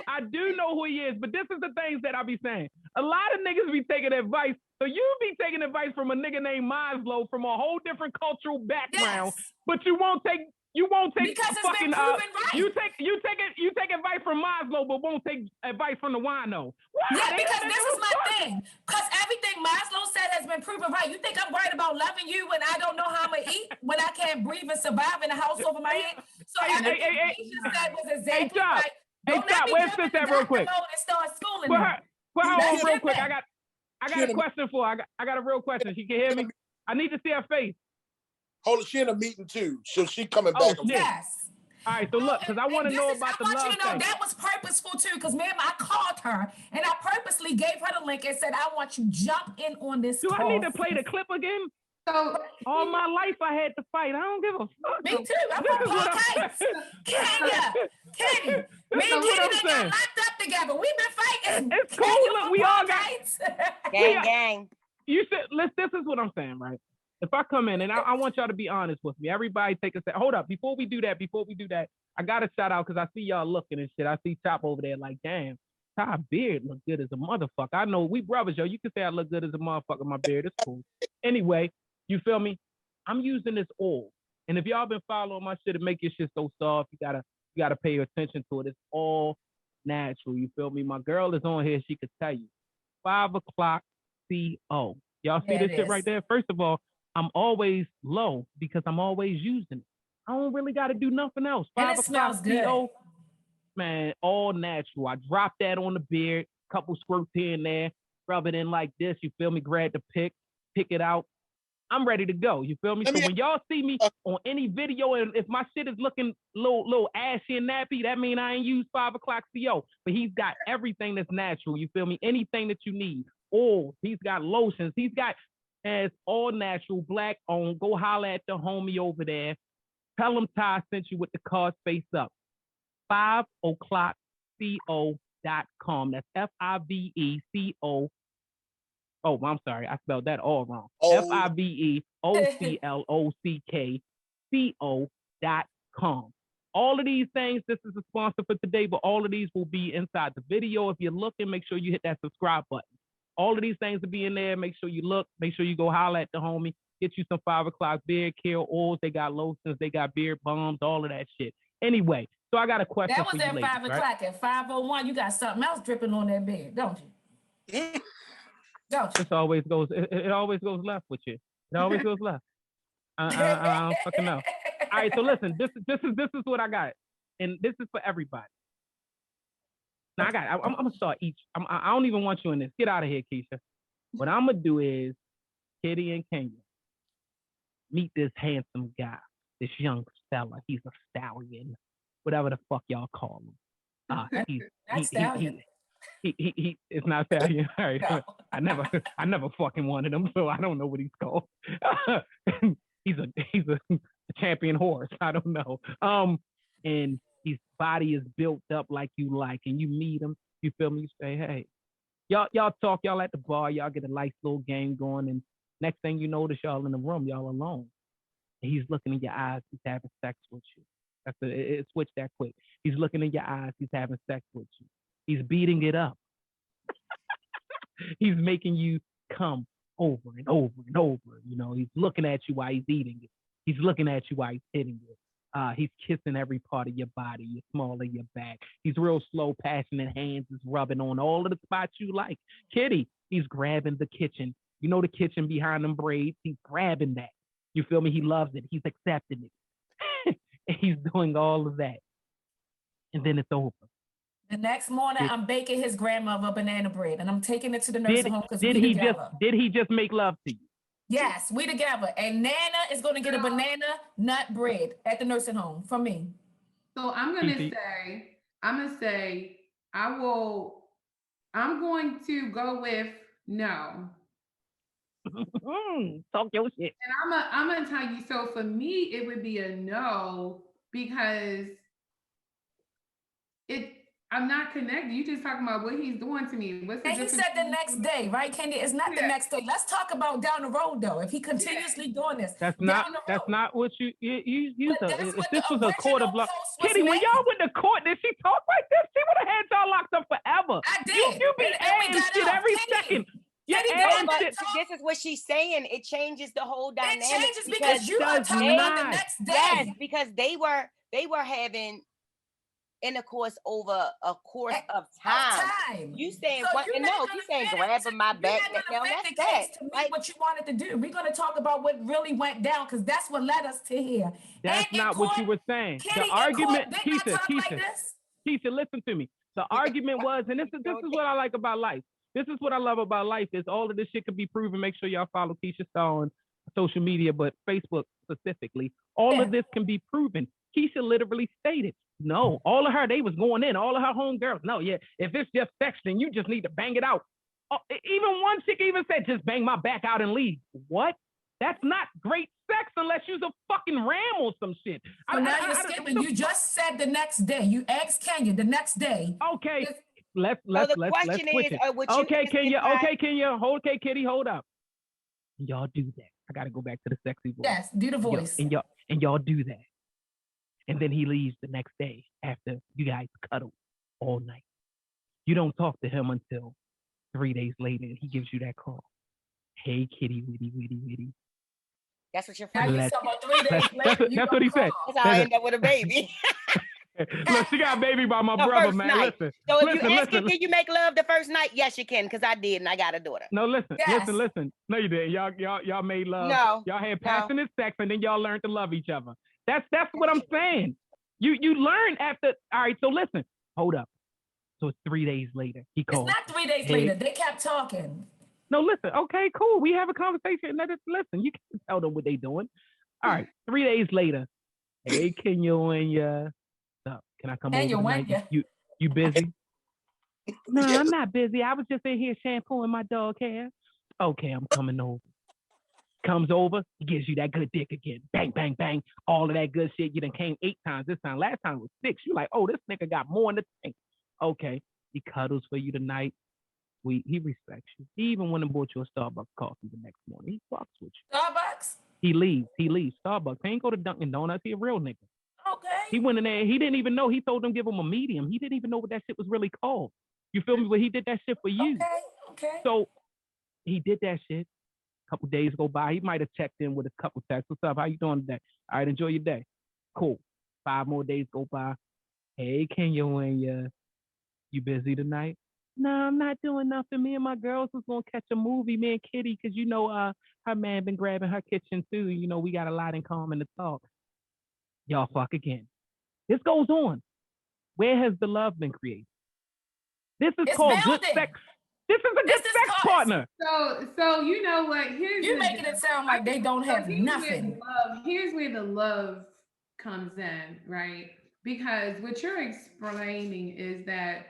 I do know who he is, but this is the things that I be saying. A lot of niggas be taking advice. So you be taking advice from a nigga named Maslow from a whole different cultural background, but you won't take because it's fucking been proven right. You take advice from Maslow, but won't take advice from the wino. Why? Yeah, because this is my thing. Because everything Maslow said has been proven right. You think I'm worried about loving you when I don't know how I'm gonna eat, when I can't breathe and survive in a house over my head? So everything he just said was exactly right. Don't let me where's this at real quick? And start schooling Put her on real quick. I got a She question for her. I got a real question. She can hear me. I need to see her face. Hold on, she in a meeting too, so she coming back. Yes. All right, so look, because I want to know about the love I want you to know thing. that was purposeful too, because I called her and I purposely gave her the link and said, I want you to jump in on this. Do I need to play the clip again? So all my life I had to fight. I don't give a fuck. Me too. I'm from Park Heights. Kenny. Me and Kenny got locked up together. We've been fighting. It's cool. Look, we all got gang. You said, this is what I'm saying, right? If I come in and I want y'all to be honest with me, everybody take a second. Hold up, before we do that, I got to shout out because I see y'all looking and shit. I see Chop over there like, damn, Ty beard look good as a motherfucker. I know we brothers, yo. You can say I look good as a motherfucker. My beard is cool. Anyway, you feel me? I'm using this oil, and if y'all been following my shit, it make your shit so soft. You gotta pay attention to it. It's all natural. You feel me? My girl is on here. She could tell you. 5 o'clock CO. Y'all see this shit right there? First of all, I'm always low because I'm always using it. I don't really got to do nothing else. 5 o'clock CO, man, all natural. I drop that on the beard, couple squirts here and there, rub it in like this. You feel me? Grab the pick it out. I'm ready to go. You feel me? So when y'all see me on any video, and if my shit is looking little ashy and nappy, that mean I ain't used 5 o'clock CO. But he's got everything that's natural. You feel me? Anything that you need. Oils. He's got lotions. He's got as all natural, black owned. Go holler at the homie over there. Tell him Ty sent you with the card face up. 5 o'clock CO.com. That's FIVECO. Oh, I'm sorry. I spelled that all wrong. FIVEOCLOCKCO.com. All of these things, this is a sponsor for today, but all of these will be inside the video. If you're looking, make sure you hit that subscribe button. All of these things will be in there. Make sure you look. Make sure you go holler at the homie. Get you some 5 o'clock beard care oils. They got lotions. They got beard balms. All of that shit. Anyway, so I got a question for you. That was at 5 o'clock. Right? At 5:01, you got something else dripping on that bed, don't you? Yeah. Don't you? It always goes left with you. It always goes left. I don't fucking know. All right, so listen. This is what I got, and this is for everybody. Now I'm gonna start each. I don't even want you in this. Get out of here, Keisha. What I'm gonna do is Kitty and Kenya meet this handsome guy, this young fella. He's a stallion, whatever the fuck y'all call him. He is not stallion. All right. No. I never fucking wanted him, so I don't know what he's called. he's a champion horse. I don't know. And his body is built up like you like, and you meet him. You feel me? You say, hey, y'all talk. Y'all at the bar. Y'all get a nice little game going, and next thing you notice, y'all in the room. Y'all alone. And he's looking in your eyes. He's having sex with you. It switched that quick. He's looking in your eyes. He's having sex with you. He's beating it up. He's making you come over and over and over. You know, he's looking at you while he's eating it. He's looking at you while he's hitting it. He's kissing every part of your body, your small of your back. He's real slow, passionate hands is rubbing on all of the spots you like. Kitty, he's grabbing the kitchen. You know the kitchen behind them braids? He's grabbing that. You feel me? He loves it. He's accepting it. And he's doing all of that. And then it's over. The next morning, I'm baking his grandmother banana bread, and I'm taking it to the nursing home because we together. Did he just make love to you? Yes, we together. And Nana is going to get a banana nut bread at the nursing home from me. So I'm going to say, I'm going to go with no. Talk your shit. And I'm going to tell you, so for me, it would be a no because I'm not connected. You just talking about what he's doing to me. What's the And he difference? said the next day, right, Kenya? It's not the Yeah. next day. Let's talk about down the road, though. If he continuously doing this, That's down not the that's road. not what you But that's if what this the was a court of original law. post was Kitty, when made. y'all went to court, did she talk like this? She would have had y'all locked up forever. I did. You be And we adding got shit out. every Kitty, second. You're Kitty, adding But shit. this is what she's saying. It changes the whole dynamic. It changes because you are does talking about the not. next day. Yes, because they were having intercourse over a course of time. You saying So what? you're And not no, gonna you saying fit it grabbing my you're back. not Now gonna fit that's the that. case to me Like, what you wanted to do. We're gonna talk about what really went down because that's what led us to here. That's And in not what court, you were saying. Kitty, The in argument, court, they not talk like Keisha, this. Keisha, listen to me. The argument was, and this is what I like about life. This is what I love about life is all of this shit can be proven. Make sure y'all follow Keisha Star on social media, but Facebook specifically. All of this can be proven. Keisha literally stated, no, all of her, they was going in, all of her homegirls. No, yeah, if it's just sex, then you just need to bang it out. Oh, even one chick even said, just bang my back out and leave. What? That's not great sex unless you's a fucking ram or some shit. So now you're skipping. You just said the next day. You asked Kenya the next day. Okay, let's switch it. Okay, Kenya. Okay, Kitty, hold up. Y'all do that. I gotta go back to the sexy voice. Yes, do the voice. And y'all do that. And then he leaves the next day after you guys cuddle all night. You don't talk to him until 3 days later, and he gives you that call. Hey, Kitty, witty. that's what you're Now from. you talking about 3 days later. That's what he said. That's how I end up with a baby. Look, she got a baby by my The brother, first man. night. Listen. So if you ask listen. her, can you make love the first night? Yes, you can, because I did, and I got a daughter. No, listen. No, you didn't. Y'all made love. No. Y'all had passionate sex, and then y'all learned to love each other. That's what I'm saying. You learn after. All right. So listen. Hold up. So it's 3 days later. He called. It's not 3 days later. They kept talking. No, listen. Okay, cool. We have a conversation. Let us listen. You can tell them what they doing. All right. 3 days later. Hey, can I come over tonight? You busy? No, I'm not busy. I was just in here shampooing my dog hair. Okay, I'm coming over. Comes over, he gives you that good dick again. Bang, bang, bang. All of that good shit. You done came 8 times this time. Last time was 6. You like, oh, this nigga got more in the tank. Okay, he cuddles for you tonight. He respects you. He even went and bought you a Starbucks coffee the next morning. He fucks with you. Starbucks? He leaves. Starbucks. He ain't go to Dunkin' Donuts. He a real nigga. Okay. He went in there. He didn't even know. He told them give him a medium. He didn't even know what that shit was really called. You feel me? But he did that shit for you. Okay. So he did that shit. A couple days go by. He might have checked in with a couple texts. What's up? How you doing today? All right, enjoy your day. Cool. 5 more days go by. Hey, Kenya, you busy tonight? No, I'm not doing nothing. Me and my girls was gonna catch a movie, me and Kitty, because you know her man been grabbing her kitchen too. You know, we got a lot in common to talk. Y'all fuck again. This goes on. Where has the love been created? This is called good sex. This is a good sex partner. So you know what? You're making it sound like they don't have nothing. Here's where the love comes in, right? Because what you're explaining is that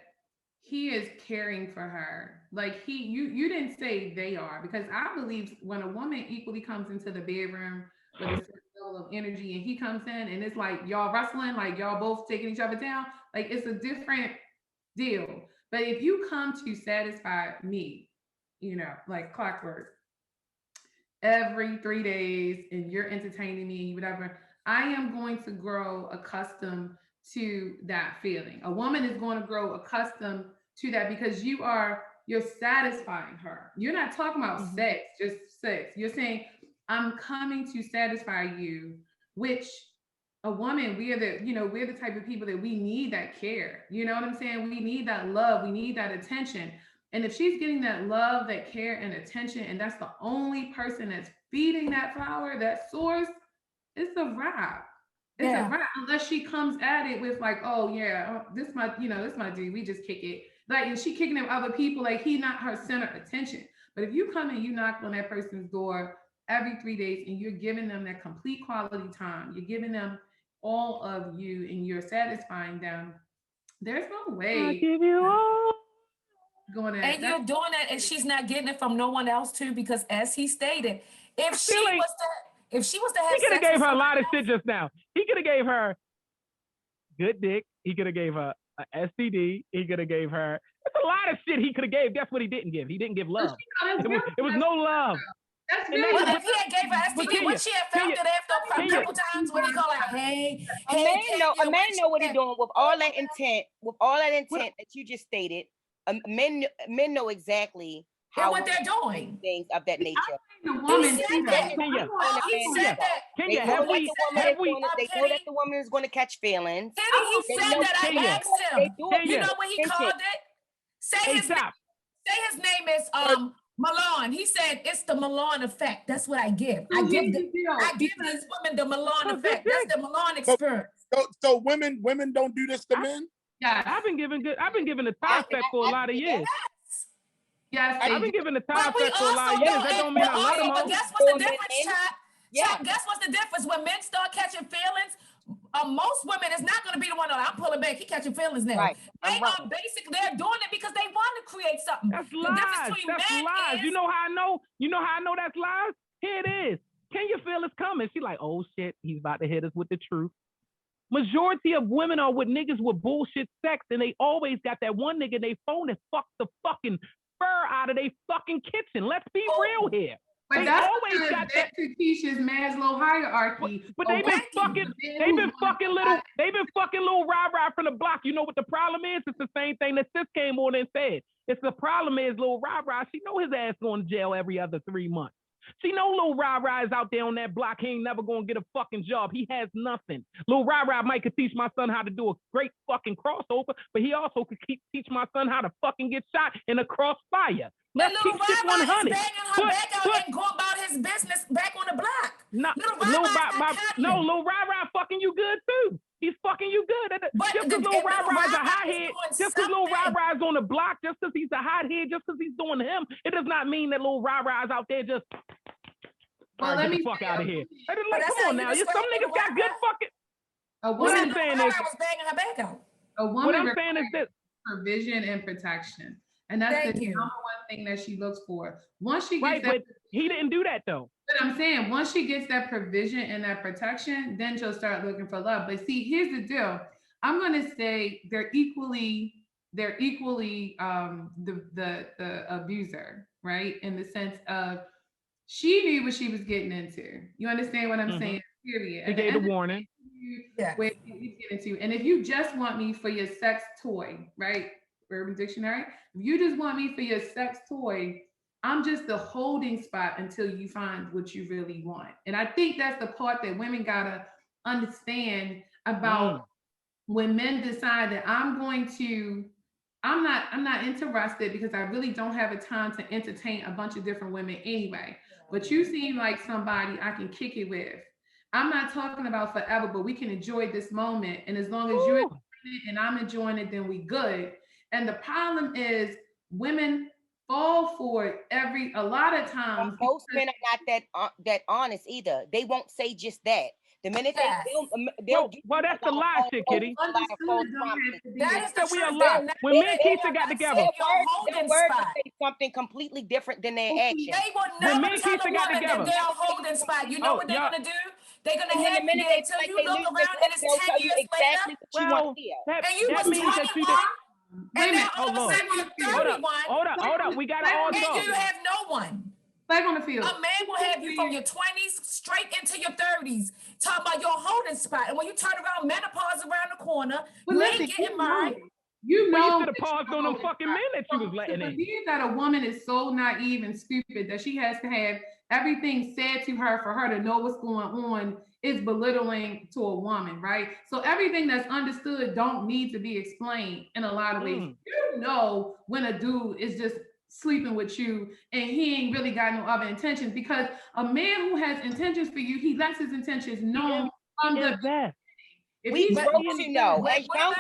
he is caring for her. Like you didn't say they are, because I believe when a woman equally comes into the bedroom with a certain level of energy and he comes in and it's like y'all wrestling, like y'all both taking each other down, like it's a different deal. But if you come to satisfy me, you know, like clockwork, every 3 days and you're entertaining me, whatever, I am going to grow accustomed to that feeling. A woman is going to grow accustomed to that because you're satisfying her. You're not talking about sex, just sex. You're saying, I'm coming to satisfy you, which a woman, we're the type of people that we need that care. You know what I'm saying? We need that love. We need that attention. And if she's getting that love, that care and attention, and that's the only person that's feeding that flower, that source, it's a wrap. It's a wrap, unless she comes at it with like, oh yeah, this my dude, we just kick it. Like, and she kicking at other people, like he not her center of attention. But if you come and you knock on that person's door every 3 days and you're giving them that complete quality time, you're giving them all of you and you're satisfying them, there's no way I give you all. Going at and you're doing that and she's not getting it from no one else too, because as he stated, if she was to have he could have sex gave her a lot of shit just now. He could have gave her good dick. He could have gave her a STD. He could have gave her. There's a lot of shit he could have gave. Guess what he didn't give? He didn't give love. It was no love. That's And very But if he had gave her STD, would she have felt it after a couple times when he called her, hey, A man know what he's doing with all that intent, that you just stated. Men know exactly how what they're doing. Things of that nature. the woman. He said that. He said that. They know that the woman is going to catch feelings. He said that. I asked him. You know what he called it? Say his name is Milan. He said it's the Milan effect. That's what I give. I give these women the Milan effect. That's the Milan experience. So women don't do this to men? Yeah, I've been given the time set for a lot of years. Yes, I've been given the time set for a lot of years. That don't mean I love them. But guess what's the difference, Chad? Yeah. Guess what's the difference? When men start catching feelings, most women is not going to be the one. I'm pulling back. He catching feelings now. Right. They are basically they're doing it because they want to create something. That's lies. That's lies. You know how I know? You know how I know that's lies? Here it is. Can you feel it's coming? She like, oh shit, he's about to hit us with the truth. Majority of women are with niggas with bullshit sex, and they always got that one nigga in their phone that fucked the fucking fur out of their fucking kitchen. Let's be real here. But they that's always got that to Keisha's Maslow hierarchy. But they've been fucking little rah-rah from the block. You know what the problem is? It's the same thing that Sis came on and said. It's the problem is little rah-rah. She know his ass going to jail every other 3 months. She know Lil Rah-Rah is out there on that block. He ain't never gonna get a fucking job. He has nothing. Lil Rah-Rah might could teach my son how to do a great fucking crossover, but he also could teach my son how to fucking get shot in a crossfire. Let's keep shit 100. And go about his business back on the block. Lil Rah-Rah fucking you good too. He's fucking you good. Just because Lil Rah-Rah's a hothead, just because Lil Rah-Rah's on the block, just because he's a hothead, just because he's doing him, it does not mean that Lil Rah-Rah's out there just get the fuck out of here. Like, come on now. Some niggas got good fucking. What I'm saying is, what I'm saying is this: provision and protection, and that's the number one thing that she looks for. Once she gets but he didn't do that though. But I'm saying once she gets that provision and that protection, then she'll start looking for love. But see, here's the deal. I'm gonna say they're equally the abuser, right? In the sense of she knew what she was getting into. You understand what I'm saying? Period. She gave a warning. Where he's getting into. And if you just want me for your sex toy, right? Urban Dictionary. If you just want me for your sex toy, I'm just the holding spot until you find what you really want. And I think that's the part that women gotta understand about when men decide that I'm not interested because I really don't have a time to entertain a bunch of different women anyway. But you seem like somebody I can kick it with. I'm not talking about forever, but we can enjoy this moment. And as long as you're enjoying it and I'm enjoying it, then we good. And the problem is women fall for it a lot of times. Most men are not that honest either. They won't say just that. The minute they'll well, that's the lie shit, Kitty. That is the we are lie. When me and Keisha got together, their words say something completely different than their actions. They will never tell a woman that they're holding spot. You know what they're gonna do? They're gonna have you there until you look around and it's 10 years later. And you was 21. And now all of a sudden you're 31. Hold up. We gotta all talk. And you have no one. Flag on the field. A man will have you from your 20s straight into your 30s. Talk about your holding spot. And when you turn around, menopause around the corner, you ain't getting married. You know, you should have paused on them fucking men that you was letting in. Being that a woman is so naive and stupid that she has to have everything said to her for her to know what's going on is belittling to a woman, right? So everything that's understood don't need to be explained in a lot of ways. You know when a dude is just sleeping with you and he ain't really got no other intentions, because a man who has intentions for you, he lets his intentions known from the best. We broke to know. As young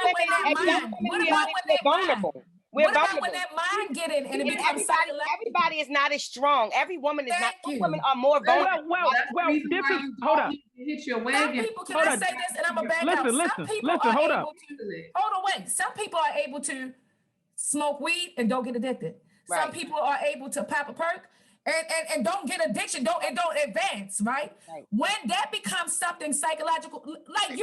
women, we are vulnerable. What about when that mind get in and it becomes everybody is not as strong. Every woman is not. Some women are more vulnerable. Well, this is hold up. Hit your some wagon. people, can I say this? And I'm a back out. Some people hold up. Hold on, wait. Some people are able to smoke weed and don't get addicted. Right. Some people are able to pop a perk and don't get addiction, don't advance, right? When that becomes something psychological, like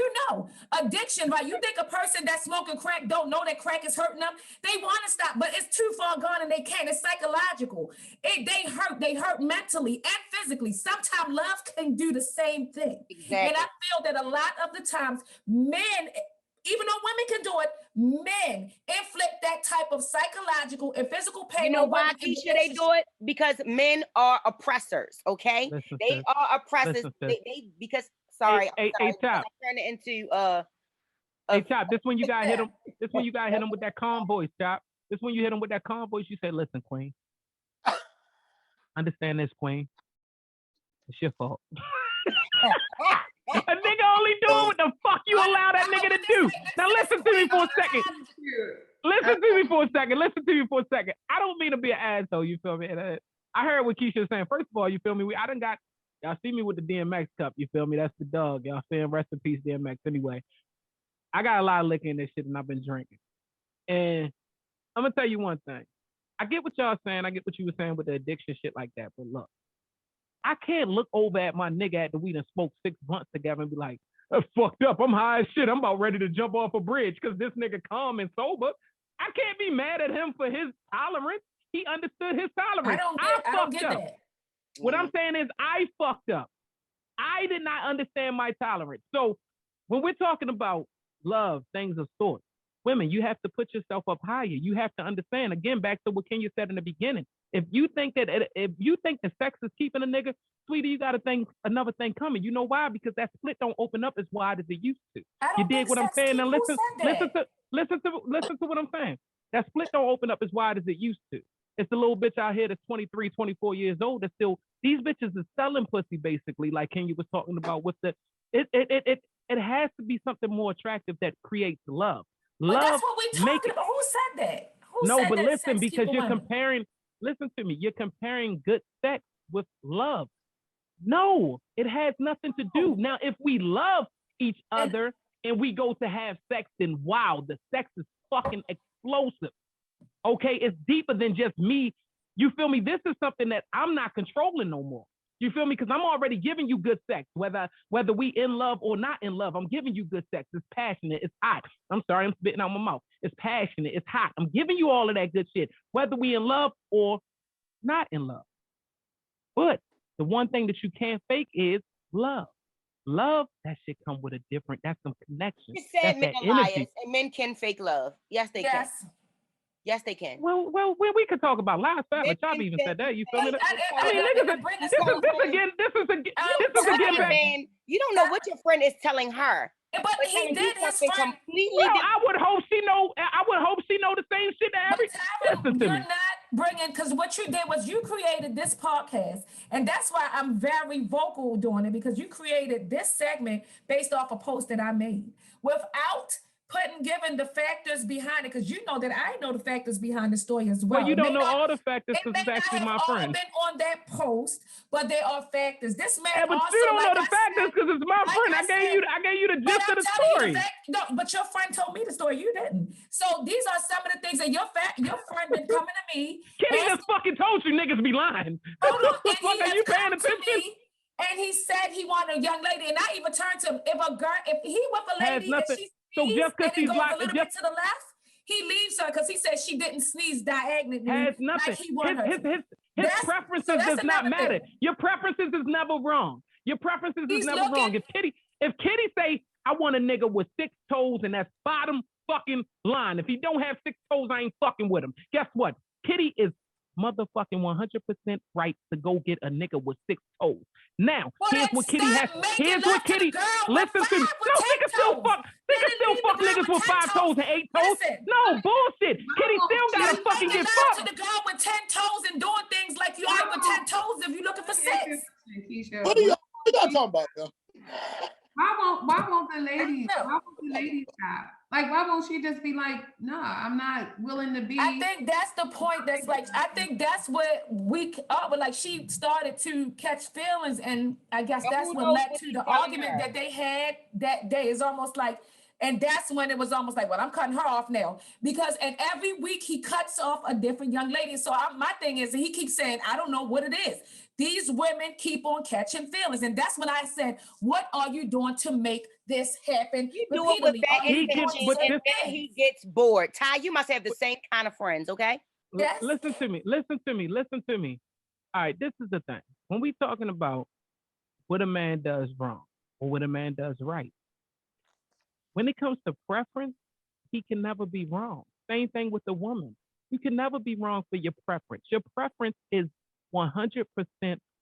addiction, right? You think a person that's smoking crack don't know that crack is hurting them? They want to stop, but it's too far gone and they can't. It's psychological. They hurt mentally and physically. Sometimes love can do the same thing. Exactly. And I feel that a lot of the times men, even though women can do it, men inflict that type of psychological and physical pain. You know why, Keisha, they do it? Because men are oppressors, okay? They are oppressors. Sorry, Hey, Chop. Turn it into Hey, Chop, this when you gotta hit him. This when you gotta hit him with that calm voice, Chop. This when you hit him with that calm voice, you say, "Listen, Queen. Understand this, Queen. It's your fault." A nigga only doing what the fuck you allow that nigga to do. Now listen to me for a second. Listen to me for a second. I don't mean to be an asshole, you feel me? I heard what Keisha was saying. First of all, you feel me? Y'all see me with the DMX cup, you feel me? That's the dog. Y'all saying rest in peace, DMX. Anyway, I got a lot of liquor in this shit and I've been drinking. And I'm gonna tell you one thing. I get what y'all saying. I get what you were saying with the addiction shit like that. But look, I can't look over at my nigga at the weed and smoke 6 months together and be like, "That's fucked up. I'm high as shit. I'm about ready to jump off a bridge because this nigga calm and sober." I can't be mad at him for his tolerance. He understood his tolerance. I don't get that. What I'm saying is I fucked up. I did not understand my tolerance. So when we're talking about love, things of sort, women, you have to put yourself up higher. You have to understand, again, back to what Kenya said in the beginning. If you think that sex is keeping a nigga, sweetie, you got to think another thing coming. You know why? Because that split don't open up as wide as it used to. You dig what I'm saying? Now listen to what I'm saying. That split don't open up as wide as it used to. It's the little bitch out here that's 23, 24 years old that's still, these bitches is selling pussy basically, like Kenya was talking about with the, it has to be something more attractive that creates love. But that's what we talking about. Who said that? But listen, because you're comparing, listen to me, you're comparing good sex with love. No, it has nothing to do. Now, if we love each other and we go to have sex, then wow, the sex is fucking explosive. Okay, it's deeper than just me. You feel me? This is something that I'm not controlling no more. You feel me? Because I'm already giving you good sex, whether we in love or not in love. I'm giving you good sex. It's passionate. It's hot. I'm sorry, I'm spitting out my mouth. It's passionate. It's hot. I'm giving you all of that good shit, whether we in love or not in love. But the one thing that you can't fake is love. Love, that shit come with that's some connection. You said men are liars and men can fake love. Yes, they can. Yes, they can. Well, we could talk about lies, but y'all even said that. You feel me? I mean, niggas, this is again. Man, you don't know what your friend is telling her. But he did his friend completely. Well, I would hope she know the same shit that every. Listen to you're me. Not bringing, because what you did was you created this podcast, and that's why I'm very vocal doing it, because you created this segment based off a post that I made without giving the factors behind it, because you know that I know the factors behind the story as well. Well, you don't know all the factors because it's actually my friend. Been on that post, but there are factors. This man, but you don't know the factors because it's my friend. I gave you the gist of the story. No, but your friend told me the story. You didn't. So these are some of the things that your friend been coming to me. Kitty just fucking told you niggas be lying. Hold on, and he paying attention? And he said he wanted a young lady, and I even turned to him. If he with a lady and she's so just because he's like a little bit to the left, he leaves her because he said she didn't sneeze diagonally. Has nothing. His preferences does not matter. Your preferences is never wrong. Your preferences is never wrong. If Kitty say I want a nigga with 6 toes and that's bottom fucking line. If he don't have 6 toes, I ain't fucking with him. Guess what? Kitty is motherfucking 100% right to go get a nigga with 6 toes. Now, here's what Kitty has. Here's what Kitty. Listen to me. No, niggas still fuck niggas with 5 toes and 8 toes. No bullshit. Kitty still gotta fucking get fucked. To the girl with 10 toes and doing things like you are with 10 toes if you're looking for 6. What are y'all talking about, though? Why won't the ladies stop? Like, why won't she just be like, no, I'm not willing to be. I think that's the point. I think that's what we are. But like, she started to catch feelings, and I guess that's what led to the argument that they had that day. It's almost like And that's when it was almost like, well, I'm cutting her off now. Because and every week he cuts off a different young lady. So my thing is, he keeps saying, I don't know what it is. These women keep on catching feelings. And that's when I said, what are you doing to make this happen You do it with repeatedly? that Are you intention, doing and certain then he things? gets bored. Ty, you must have the same kind of friends, okay? Yes. Listen to me. All right, this is the thing. When we talking about what a man does wrong or what a man does right, when it comes to preference, he can never be wrong. Same thing with the woman. You can never be wrong for your preference. Your preference is 100%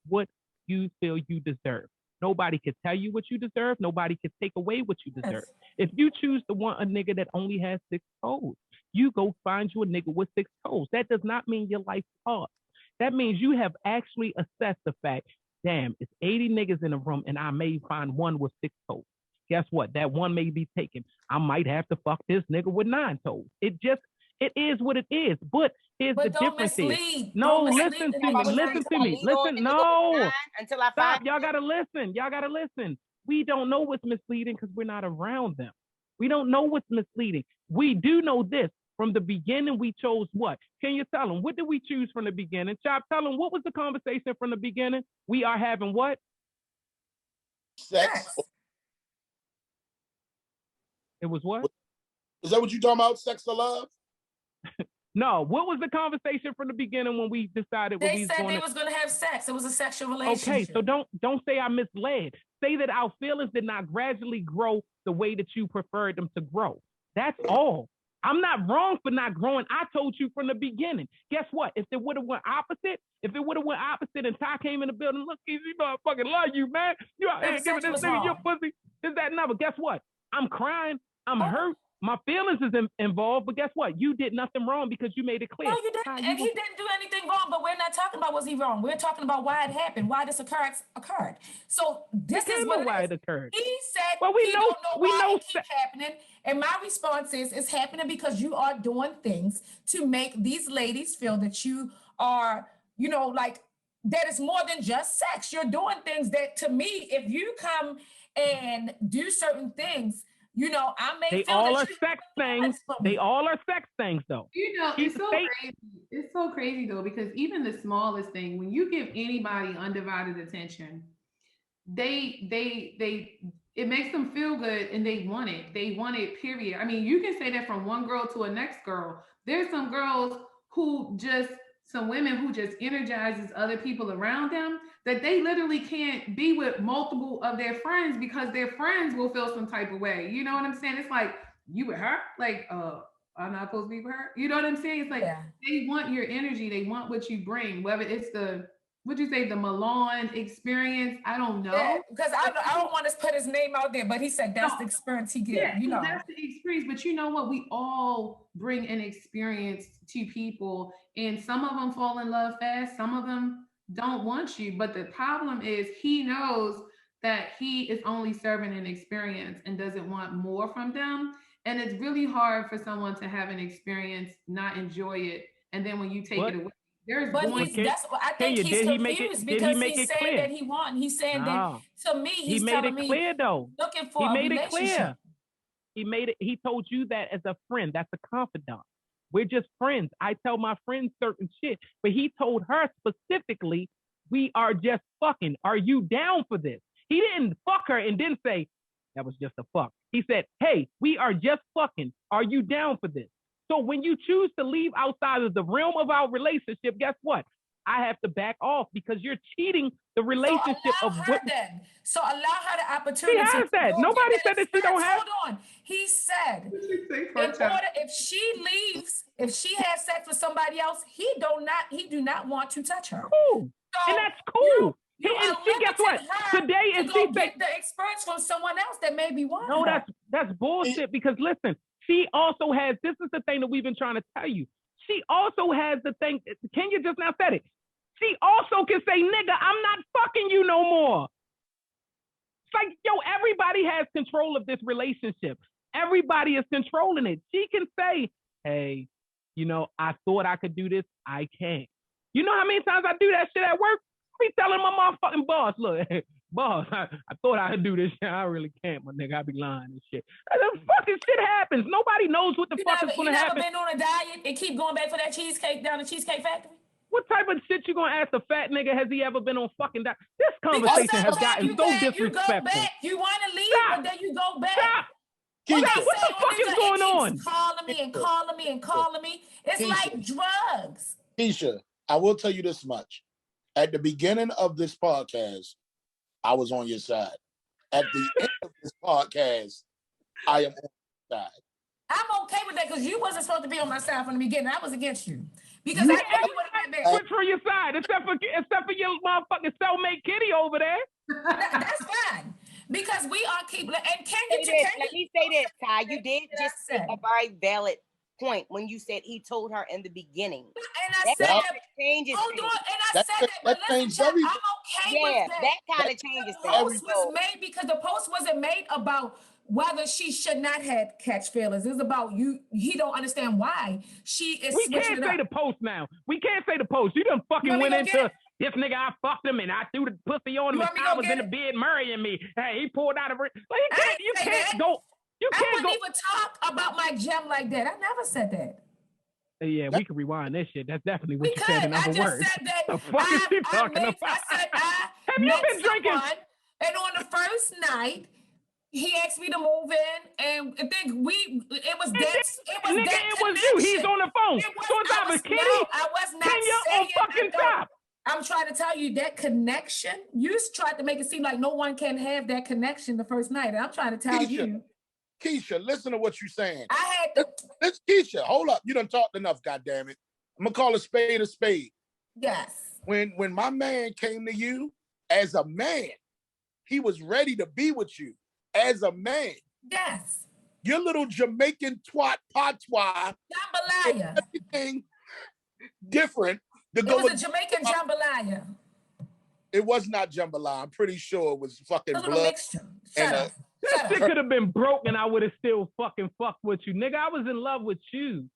what you feel you deserve. Nobody can tell you what you deserve. Nobody can take away what you deserve. Yes. If you choose to want a nigga that only has 6 toes, you go find you a nigga with 6 toes. That does not mean your life's hard. That means you have actually assessed the fact, damn, it's 80 niggas in a room and I may find one with 6 toes. Guess what? That one may be taken. I might have to fuck this nigga with 9 toes. It is what it is. But here's the difference is. No, listen to me. Listen to me. Listen, no. Until I Stop. find Y'all gotta listen. Y'all gotta listen. We don't know what's misleading because we're not around them. We don't know what's misleading. We do know this. From the beginning, we chose what? Can you tell them? What did we choose from the beginning? Chop, tell them, what was the conversation from the beginning? We are having what? Sex. It was what? Is that what you talking about? Sex or love? No. What was the conversation from the beginning when we decided what we They said they was going to have sex. It was a sexual relationship. Okay, so don't say I misled. Say that our feelings did not gradually grow the way that you preferred them to grow. That's all. I'm not wrong for not growing. I told you from the beginning. Guess what? If it would have went opposite, and Ty came in the building, look, you know I fucking love you, man. You out here giving this nigga your pussy. Is that never? Guess what? I'm crying. I'm hurt. My feelings is involved, but guess what? You did nothing wrong because you made it clear. No, you didn't. And he didn't do anything wrong, but we're not talking about was he wrong. We're talking about why it happened, why this occurred. So this is what why it occurred. He said well, he don't know why it keeps happening. And my response is, it's happening because you are doing things to make these ladies feel that you are, you know, like that is more than just sex. You're doing things that, to me, if you come and do certain things, you know, I may feel all that are sex things. They all are sex things, though. You know, it's so crazy. It's so crazy though, because even the smallest thing, when you give anybody undivided attention, it makes them feel good and they want it. They want it, period. I mean, you can say that from one girl to a next girl. There's some girls some women who just energizes other people around them, that they literally can't be with multiple of their friends because their friends will feel some type of way. You know what I'm saying? It's like, you with her? Like, I'm not supposed to be with her? You know what I'm saying? It's like, They want your energy. They want what you bring, whether it's the Milan experience. I don't know. Yeah, because I don't want to put his name out there, but he said that's the experience he gets. Yeah, you know, that's the experience. But you know what? We all bring an experience to people, and some of them fall in love fast. Some of them don't want you. But the problem is, he knows that he is only serving an experience and doesn't want more from them. And it's really hard for someone to have an experience, not enjoy it, and then when you take it away. I think he's confused because he's saying that he won. He's saying that, to me, he's telling me clear, though. Looking for a relationship. He made it. He told you that as a friend. That's a confidant. We're just friends. I tell my friends certain shit, but he told her specifically, we are just fucking. Are you down for this? He didn't fuck her and then say, that was just a fuck. He said, hey, we are just fucking. Are you down for this? So when you choose to leave outside of the realm of our relationship, guess what? I have to back off because you're cheating the relationship of what. So allow her the opportunity. She has that. Nobody said that she don't have. Hold on. He said, if she leaves, if she has sex with somebody else, he do not want to touch her. Cool. So and that's cool. And she, guess what? Today, if she get the experience from someone else that may be one. No, that's bullshit. Because listen. She also has, this is the thing that we've been trying to tell you. She also has the thing, Kenya just now said it. She also can say, nigga, I'm not fucking you no more. It's like, yo, everybody has control of this relationship. Everybody is controlling it. She can say, hey, you know, I thought I could do this. I can't. You know how many times I do that shit at work? I be telling my motherfucking boss, look, boss, I thought I'd do this shit. I really can't, my nigga. I be lying and shit. The fucking shit happens. Nobody knows what the fuck is going to happen. You never been on a diet and keep going back for that cheesecake down the Cheesecake Factory? What type of shit you gonna ask a fat nigga? Has he ever been on fucking diet? This conversation has gotten so disrespectful. You go back, you want to leave, but then you go back. Stop. What the fuck is going on? Calling me and calling me and calling me. It's like drugs. Keisha, I will tell you this much. At the beginning of this podcast, I was on your side. At the end of this podcast, I am on your side. I'm okay with that because you wasn't supposed to be on my side from the beginning. I was against you. Because I know you would have been switch for your side, except for your motherfucking cellmate Kitty over there. That's fine. Because we all keep and let me say this, Ty. You did just say a very valid point when you said he told her in the beginning. And I said that changes. Hold on, and I said that, but listen, I'm okay with that. That kind of changes things. The post was made because the post wasn't made about whether she should not have catch feelings. It's about you. He don't understand why she is. We can't say the post now. We can't say the post. You done fucking went into this nigga. I fucked him and I threw the pussy on him. And I was in the bed marrying me. Hey, he pulled out of it. Like, you can't go. You can't I wouldn't even talk about my gem like that. I never said that. Yeah, we can rewind this shit. That's definitely what you said in other words. I just said that. The fuck is he talking about? I said have you been drinking? And on the first night, he asked me to move in, and I think it was you. He's on the phone. So it's either Kitty, I was not Kenya, or fucking Top. I'm trying to tell you that connection, you tried to make it seem like no one can have that connection the first night. And I'm trying to tell you. Keisha, listen to what you're saying. I had to. Keisha, hold up. You done talked enough, goddammit. I'm going to call a spade a spade. Yes. When my man came to you as a man, he was ready to be with you. As a man. Yes. Your little Jamaican twat patois. Jambalaya. Everything different. It was a Jamaican jambalaya. It was not jambalaya. I'm pretty sure it was fucking blood. Mixture. Shut up. That shit could have been broke and I would have still fucking fucked with you. Nigga, I was in love with you.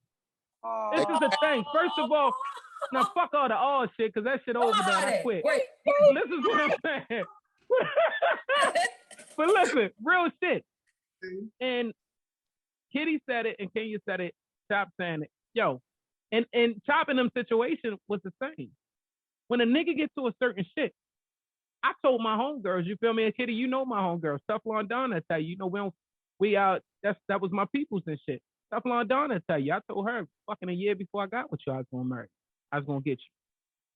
This is the thing. First of all, now fuck all the shit, because that shit over there. I quit. This is what I'm saying. But listen, real shit. And Kitty said it and Kenya said it, Chop saying it. Yo, and Chop in them situation was the same. When a nigga gets to a certain shit, I told my homegirls, you feel me? And Kitty, you know my homegirls. Teflon Donna tell you, that was my peoples and shit. Teflon Donna tell you, I told her fucking a year before I got with you, I was gonna marry. I was gonna get you.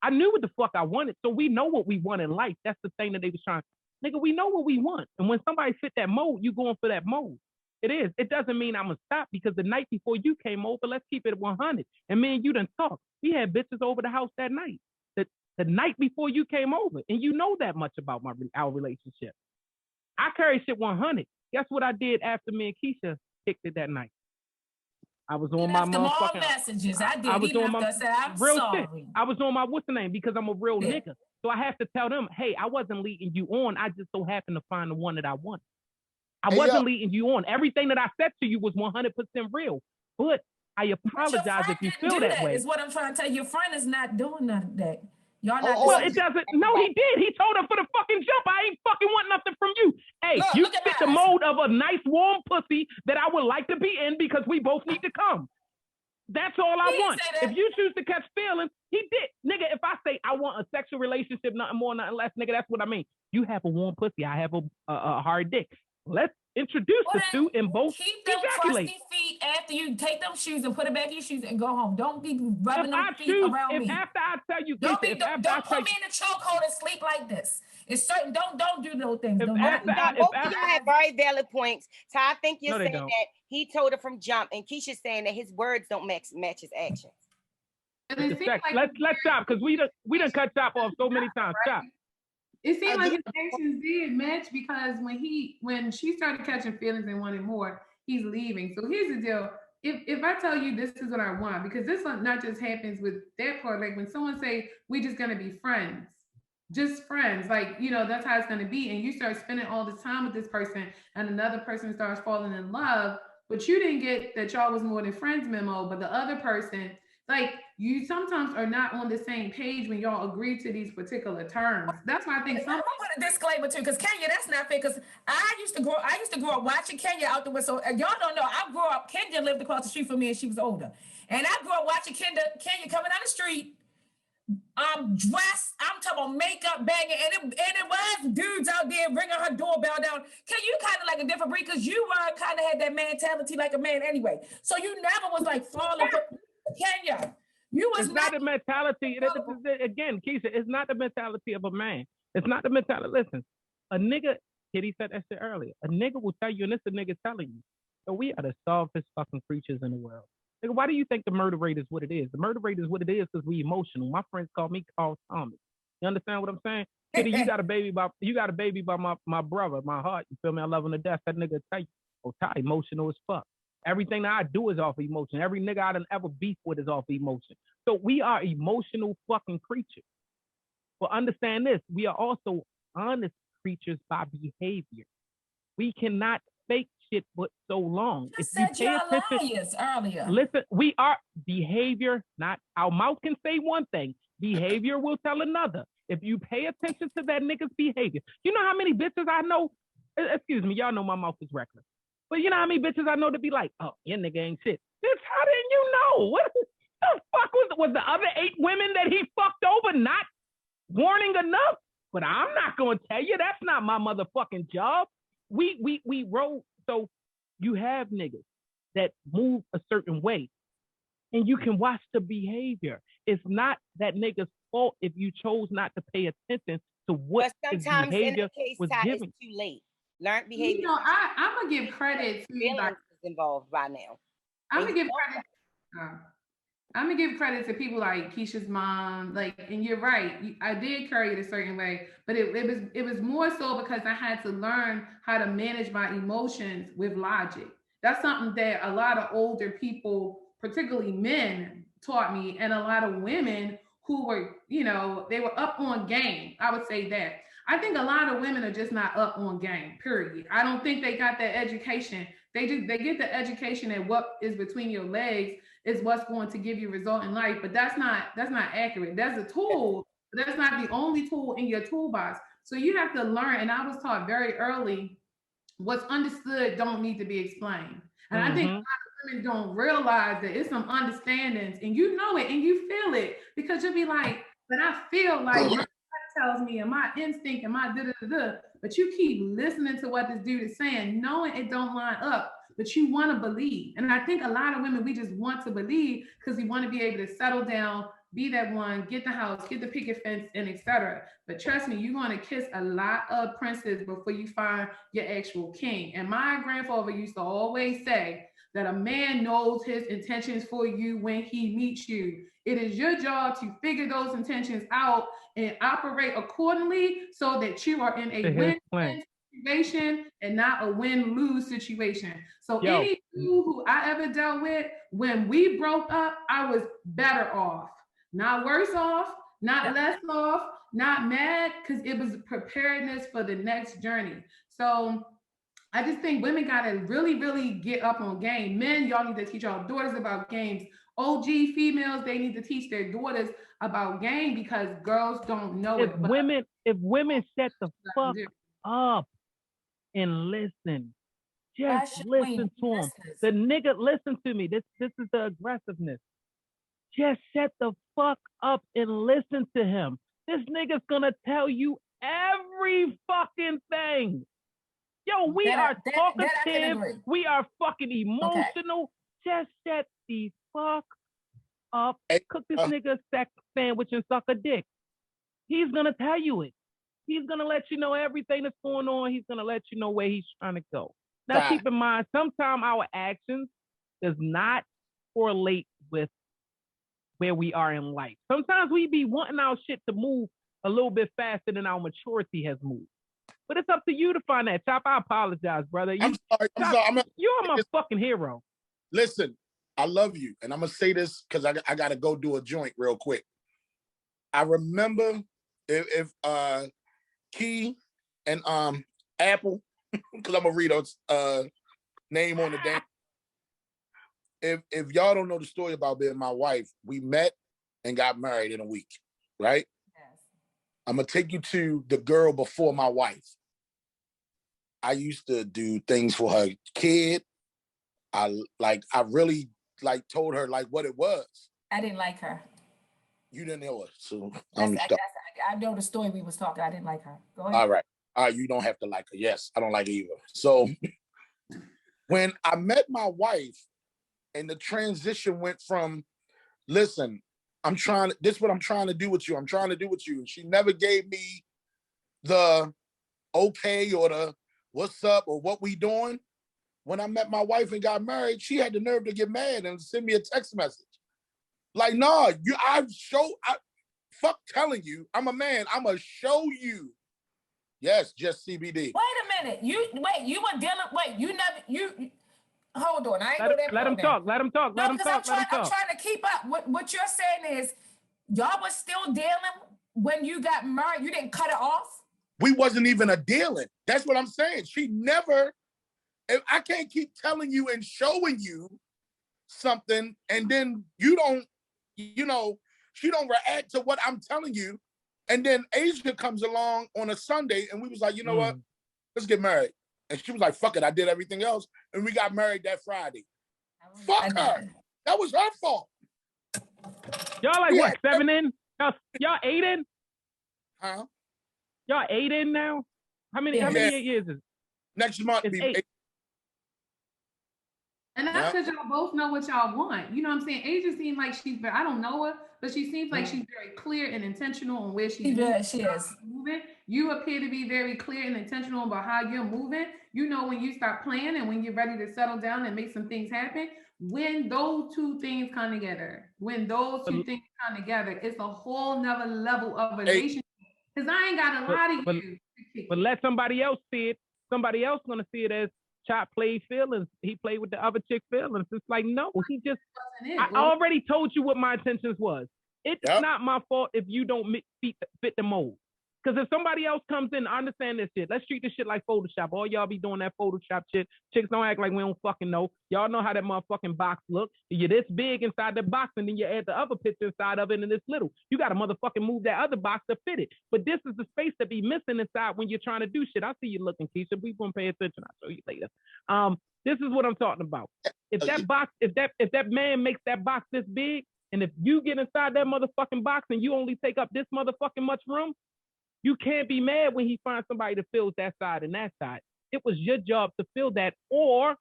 I knew what the fuck I wanted, so we know what we want in life. That's the thing that they was trying. Nigga, we know what we want. And when somebody fit that mold, you going for that mold. It is. It doesn't mean I'm going to stop because the night before you came over, let's keep it at 100. And me and you done talk. We had bitches over the house that night. The night before you came over. And you know that much about our relationship. I carry shit 100. Guess what I did after me and Keisha kicked it that night? I was on my motherfucking messages. I did. I was on my I'm real sorry. shit. I was on my what's the name because I'm a real nigga. So I have to tell them, hey, I wasn't leading you on. I just so happened to find the one that I wanted. I wasn't leading you on. Everything that I said to you was 100% real. But I apologize if you feel that way. Is what I'm trying to tell you. Your friend is not doing none of that. Y'all not well, it doesn't. No, he did. He told her for the fucking jump. I ain't fucking want nothing from you. Hey, you fit the mold of a nice warm pussy that I would like to be in because we both need to come. That's all I want. If you choose to catch feelings, he did. Nigga, if I say I want a sexual relationship, nothing more, nothing less, nigga, that's what I mean. You have a warm pussy. I have a hard dick. Let's introduce the two and both keep them crusty feet after you take them shoes and put it back in your shoes and go home. Don't be rubbing them feet around me. After I tell you, don't put me in a chokehold and sleep like this. It's certain. Don't do those things. Both of y'all have very valid points. So I think you're saying that he told her from jump, and Keisha's saying that his words don't match his actions. Let's stop because we done cut Chop off so many times. Chop. It seemed like his actions did match because when she started catching feelings and wanting more, he's leaving. So here's the deal. If I tell you this is what I want, because this one not just happens with that part, like when someone say, we're just gonna be friends, just friends, like, that's how it's gonna be. And you start spending all this time with this person and another person starts falling in love, but you didn't get that y'all was more than friends memo, but the other person Like you sometimes are not on the same page when y'all agree to these particular terms. That's why I think I'm gonna put a disclaimer too, because Kenya, that's not fair. Because I used to grow up watching Kenya out the way. So y'all don't know. I grew up. Kenya lived across the street from me, and she was older. And I grew up watching Kenya coming down the street, dressed. I'm talking about makeup, banging, and it was dudes out there ringing her doorbell down. Kenya, you kind of like a different breed because you kind of had that mentality like a man anyway. So you never was like falling for Kenya. You was It's not the mentality. Again, Keisha, it's not the mentality of a man. It's not the mentality. Listen, a nigga, Kitty said that shit earlier. A nigga will tell you, and it's a nigga telling you, that we are the softest fucking creatures in the world. Nigga, why do you think the murder rate is what it is? The murder rate is what it is because we emotional. My friends call me Carl Thomas. You understand what I'm saying? Kitty, you got a baby by my brother, my heart. You feel me? I love him to death. That nigga tell you, oh, Ty, emotional as fuck. Everything that I do is off of emotion. Every nigga I done ever beef with is off of emotion. So we are emotional fucking creatures. But understand this, we are also honest creatures by behavior. We cannot fake shit but so long. You said you're liars earlier. Listen, we are behavior, not our mouth can say one thing. Behavior will tell another. If you pay attention to that nigga's behavior, you know how many bitches I know, excuse me, y'all know my mouth is reckless. But you know how many bitches I know to be like, oh, your nigga ain't shit. Bitch, how didn't you know? What the fuck was the other 8 women that he fucked over not warning enough? But I'm not gonna tell you. That's not my motherfucking job. We roll. So you have niggas that move a certain way, and you can watch the behavior. It's not that nigga's fault if you chose not to pay attention to what his behavior was giving. It's too late. Learned behavior. You know, I'm gonna give credit to like involved by now. I'm gonna give credit to people like Keisha's mom. Like, and you're right. I did carry it a certain way, but it was more so because I had to learn how to manage my emotions with logic. That's something that a lot of older people, particularly men, taught me, and a lot of women who were, you know, they were up on game. I would say that. I think a lot of women are just not up on game, period. I don't think they got that education. They get the education that what is between your legs is what's going to give you a result in life, but that's not accurate. That's a tool, but that's not the only tool in your toolbox. So you have to learn, and I was taught very early, what's understood don't need to be explained. And I think a lot of women don't realize that it's some understandings, and you know it and you feel it because you'll be like, but I feel like tells me and my instinct and my da-da-da-da, but you keep listening to what this dude is saying, knowing it don't line up, but you want to believe. And I think a lot of women, we just want to believe because we want to be able to settle down, be that one, get the house, get the picket fence, and etc. But trust me, you're going to kiss a lot of princes before you find your actual king. And my grandfather used to always say that a man knows his intentions for you when he meets you. It is your job to figure those intentions out and operate accordingly so that you are in a win-win situation and not a win-lose situation. So any dude who I ever dealt with, when we broke up, I was better off. Not worse off, not less off, not mad, because it was preparedness for the next journey. So I just think women got to really, really get up on game. Men, y'all need to teach y'all daughters about games. OG females, they need to teach their daughters about game because girls don't know it. If women shut the fuck up and listen, just listen to them. The nigga, listen to me. This is the aggressiveness. Just shut the fuck up and listen to him. This nigga's gonna tell you every fucking thing. Yo, we are talkative. We are fucking emotional. Okay. Just shut the fuck up. Cook this nigga a sex sandwich and suck a dick. He's gonna tell you it. He's gonna let you know everything that's going on. He's gonna let you know where he's trying to go. Now, keep in mind, sometimes our actions does not correlate with where we are in life. Sometimes we be wanting our shit to move a little bit faster than our maturity has moved. But it's up to you to find that. Chop, I apologize, brother. I'm sorry. You're my fucking hero. Listen, I love you. And I'm going to say this because I got to go do a joint real quick. I remember if Key and Apple, because I'm going to read a name on the damn. if y'all don't know the story about being my wife, we met and got married in a week, right? Yes. I'm gonna take you to the girl before my wife. I used to do things for her kid. I really like told her like what it was. I didn't like her. You didn't know her, so I know the story we was talking. I didn't like her. Go ahead. All right. You don't have to like her. Yes, I don't like her either. So when I met my wife and the transition went from, listen, this is what I'm trying to do with you. I'm trying to do with you. And she never gave me the okay or the what's up or what we doing. When I met my wife and got married, she had the nerve to get mad and send me a text message. Like, nah, fuck telling you, I'm a man. I'm gonna show you. Yes, just CBD. Wait a minute. You were dealing, hold on. I ain't know that. Let him talk. Let him talk. I'm trying to keep up. What you're saying is y'all was still dealing when you got married. You didn't cut it off? We wasn't even a dealing. That's what I'm saying. She never, I can't keep telling you and showing you something and then you don't, she don't react to what I'm telling you. And then Asia comes along on a Sunday and we was like, you know what? Let's get married. And she was like, fuck it. I did everything else. And we got married that Friday. Fuck her. That was her fault. Y'all like what, 7 in? Y'all 8 in? Huh? Y'all 8 in now? How many years is it? Next month be 8. And that's because y'all both know what y'all want. You know what I'm saying? Asia seems like I don't know her, but she seems like she's very clear and intentional on where she's moving. You appear to be very clear and intentional about how you're moving. You know when you start playing and when you're ready to settle down and make some things happen. When those two things come together, it's a whole nother level of relationship. Because I ain't got to lie to you. But let somebody else see it. Somebody else gonna see it as Chop played feelings. He played with the other chick's feelings. It's like, no, he just, I already told you what my intentions was. It's not my fault if you don't fit the mold. Because if somebody else comes in, I understand this shit. Let's treat this shit like Photoshop. All y'all be doing that Photoshop shit. Chicks don't act like we don't fucking know. Y'all know how that motherfucking box look. You're this big inside the box, and then you add the other picture inside of it, and it's little. You got to motherfucking move that other box to fit it. But this is the space that be missing inside when you're trying to do shit. I see you looking, Keisha. We gonna pay attention. I'll show you later. This is what I'm talking about. If that box, if that man makes that box this big, and if you get inside that motherfucking box and you only take up this motherfucking much room, you can't be mad when he finds somebody to fill that side and that side. It was your job to fill that or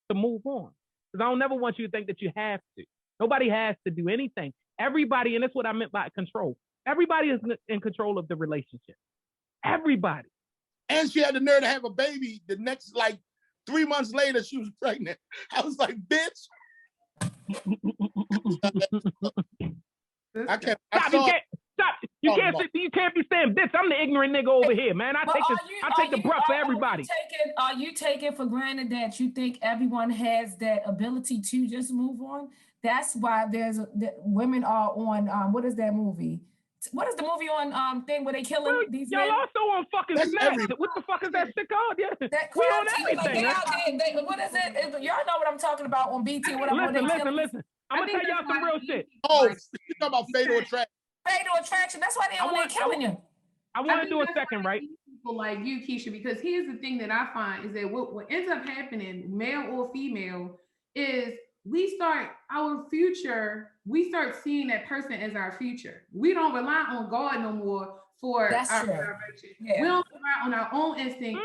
to move on. Because I don't never want you to think that you have to. Nobody has to do anything. Everybody, and that's what I meant by control. Everybody is in control of the relationship. Everybody. And she had the nerve to have a baby. The next, 3 months later, she was pregnant. I was like, bitch. I can't. Stop. You can't be saying bitch. I'm the ignorant nigga over here, man. I take the brunt for everybody. Are you taking for granted that you think everyone has that ability to just move on? That's why women are on what is that movie? What is the movie on thing where they killing these y'all men? Also on fucking Snatch. What the fuck is that shit called? Yeah, we on everything. What is it? Y'all know what I'm talking about on BT. Listen. I'm gonna tell y'all some real shit. Oh, you talking about Fatal Attraction? Fatal Attraction. That's why they're killing you. I want to do a second, right? People like you, Keisha, because here's the thing that I find is that what ends up happening, male or female, is we start seeing that person as our future. We don't rely on God no more for our direction. Yeah. We don't rely on our own instinct.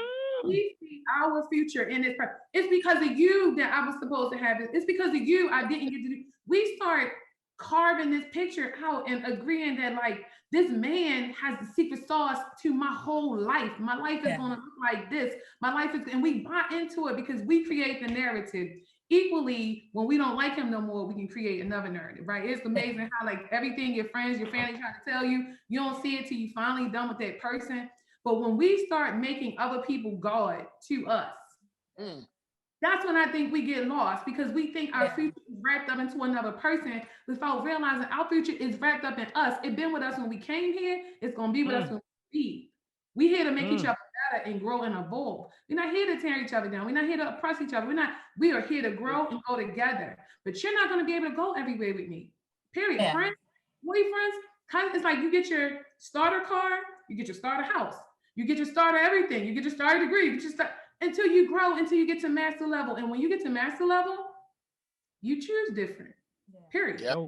We see our future in this person. It's because of you that I was supposed to have it. It's because of you I didn't get to do. We start carving this picture out and agreeing that this man has the secret sauce to my whole life. My life is going to look like this. My life is, and we buy into it because we create the narrative. Equally, when we don't like him no more, we can create another narrative, right? It's amazing how everything your friends, your family try to tell you, you don't see it till you finally done with that person. But when we start making other people God to us, that's when I think we get lost because we think our future is wrapped up into another person without realizing our future is wrapped up in us. It's been with us when we came here. It's going to be with us when we leave. We here to make each other together and grow and evolve. We're not here to tear each other down. We're not here to oppress each other. We are here to grow and go together. But you're not going to be able to go everywhere with me. Period. Yeah. Friends, boyfriends, it's like you get your starter car, you get your starter house, you get your starter everything, you get your starter degree, you just until you grow, until you get to master level. And when you get to master level, you choose different. Period. Yep.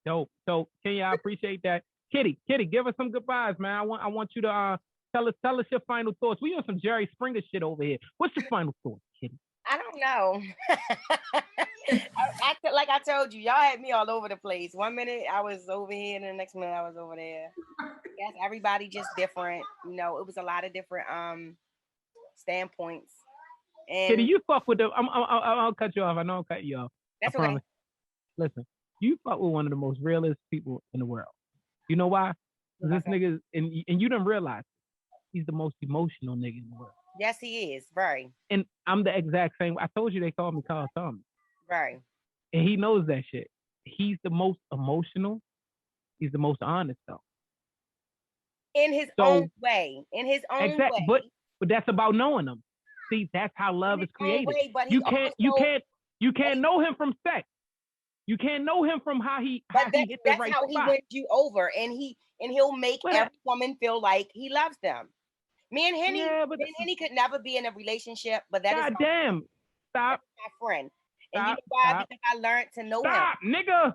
Dope. So Kenya, I appreciate that. Kitty, give us some goodbyes, man. I want you to tell us your final thoughts. We on some Jerry Springer shit over here. What's your final thoughts, Kitty? I don't know. Like I told you, y'all had me all over the place. 1 minute I was over here, and the next minute I was over there. Yes, everybody just different. You know, it was a lot of different standpoints. And Kitty, you fuck with the. I'll cut you off. I know I'll cut you off. that's I okay. promise. Listen, you fuck with one of the most realest people in the world. You know why? Because this nigga, and you didn't realize he's the most emotional nigga in the world. Yes, he is. Very. And I'm the exact same. I told you they called me Carl Thomas. Very. And he knows that shit. He's the most emotional. He's the most honest though. In his own way. In his own way. But that's about knowing him. See, that's how love is created. Way, but you can't know him from sex. You can't know him from how he hit the right spot. That's how he wins you over, and he'll make every woman feel like he loves them. Me and Henny could never be in a relationship, but that is damn. Stop. My friend. And you know why? Because I learned to know him. Stop, nigga.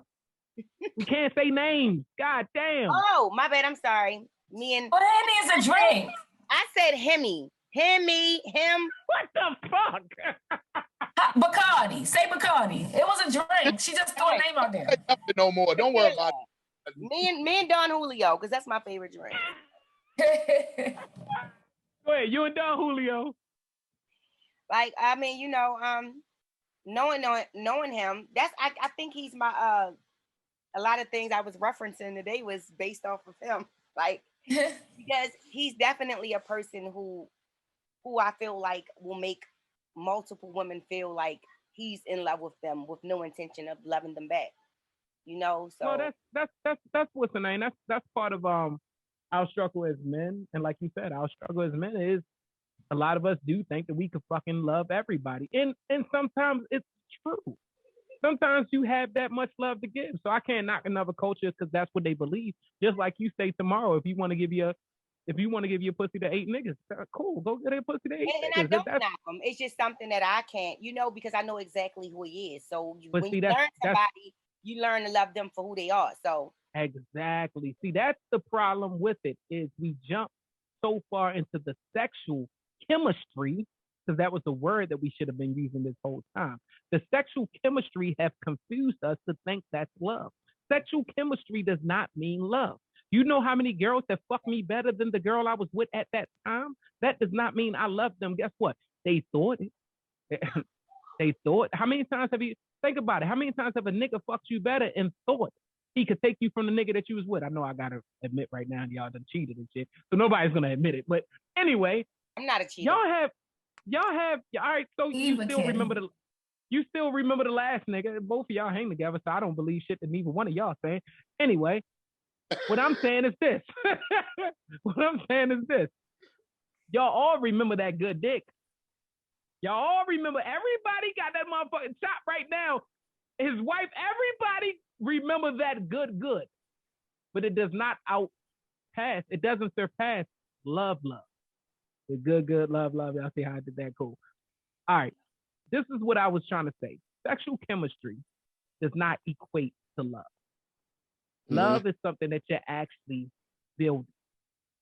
We can't say names. God damn. Oh, my bad. I'm sorry. Henny is a drink. I said Hemi. Him. What the fuck? Bacardi. Say Bacardi. It was a drink. She just threw a name out there. No more. Don't worry about it. Me and Don Julio, because that's my favorite drink. Go ahead, you and Don Julio. Like, I mean, you know, knowing him, I think he's my a lot of things I was referencing today was based off of him. Like, because he's definitely a person who I feel like will make multiple women feel like he's in love with them with no intention of loving them back. You know, so that's what's the name. That's part of our struggle as men. And like you said, our struggle as men is a lot of us do think that we could fucking love everybody. And sometimes it's true. Sometimes you have that much love to give. So I can't knock another culture because that's what they believe. Just like you say tomorrow, if you want to give your pussy to 8 niggas, cool, go get a pussy to 8 niggas. And I don't knock him. It's just something that I can't, you know, because I know exactly who he is. So when you learn somebody, you learn to love them for who they are. So exactly. See, that's the problem with it, is we jump so far into the sexual chemistry, because that was the word that we should have been using this whole time. The sexual chemistry have confused us to think that's love. Sexual chemistry does not mean love. You know how many girls that fucked me better than the girl I was with at that time? That does not mean I love them. Guess what? They thought it. They thought. How many times have you, think about it, how many times have a nigga fucked you better and thought he could take you from the nigga that you was with? I know I gotta admit right now, y'all done cheated and shit, so nobody's gonna admit it. But anyway, I'm not a cheater. Y'all have, all right, so you still remember the last nigga. Both of y'all hang together, so I don't believe shit that neither one of y'all saying. Anyway, what I'm saying is this. Y'all all remember that good dick. Y'all all remember, everybody got that motherfucking chop right now. His wife, everybody remember that good. But it does not it doesn't surpass love. The good, love. Y'all see how I did that? Cool. All right. This is what I was trying to say. Sexual chemistry does not equate to love. Love is something that you're actually building.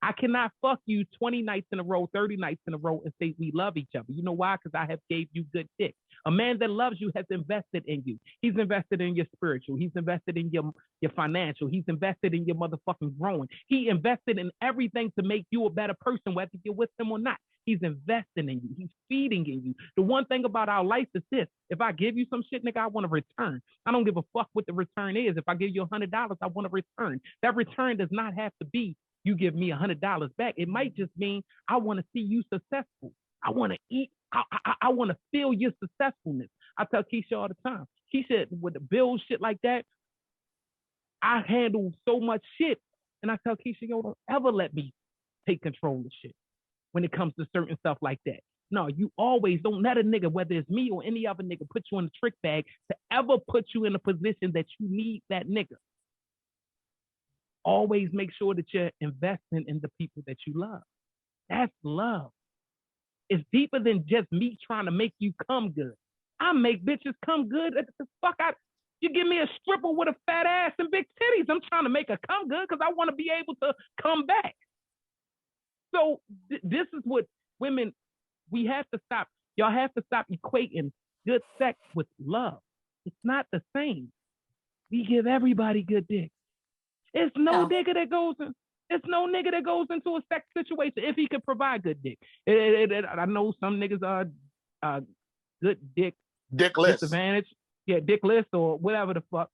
I cannot fuck you 20 nights in a row, 30 nights in a row and say we love each other. You know why? Because I have gave you good dick. A man that loves you has invested in you. He's invested in your spiritual. He's invested in your financial. He's invested in your motherfucking growing. He invested in everything to make you a better person, whether you're with him or not. He's investing in you. He's feeding in you. The one thing about our life is this. If I give you some shit, nigga, I want to return. I don't give a fuck what the return is. If I give you $100, I want to return. That return does not have to be you give me $100 back. It might just mean I want to see you successful. I want to eat. I want to feel your successfulness. I tell Keisha all the time. Keisha, with the bills, shit like that, I handle so much shit. And I tell Keisha, yo, don't ever let me take control of shit. when it comes to certain stuff like that. No, you always don't let a nigga, whether it's me or any other nigga, put you in the trick bag to ever put you in a position that you need that nigga. Always make sure that you're investing in the people that you love. That's love. It's deeper than just me trying to make you come good. I make bitches come good. You give me a stripper with a fat ass and big titties. I'm trying to make her come good because I want to be able to come back. So this is what women, we have to stop. Y'all have to stop equating good sex with love. It's not the same. We give everybody good dick. It's no nigga that goes in. It's no nigga that goes into a sex situation if he can provide good dick. I know some niggas are good dick. Dickless. Disadvantage. Yeah, dickless or whatever the fuck.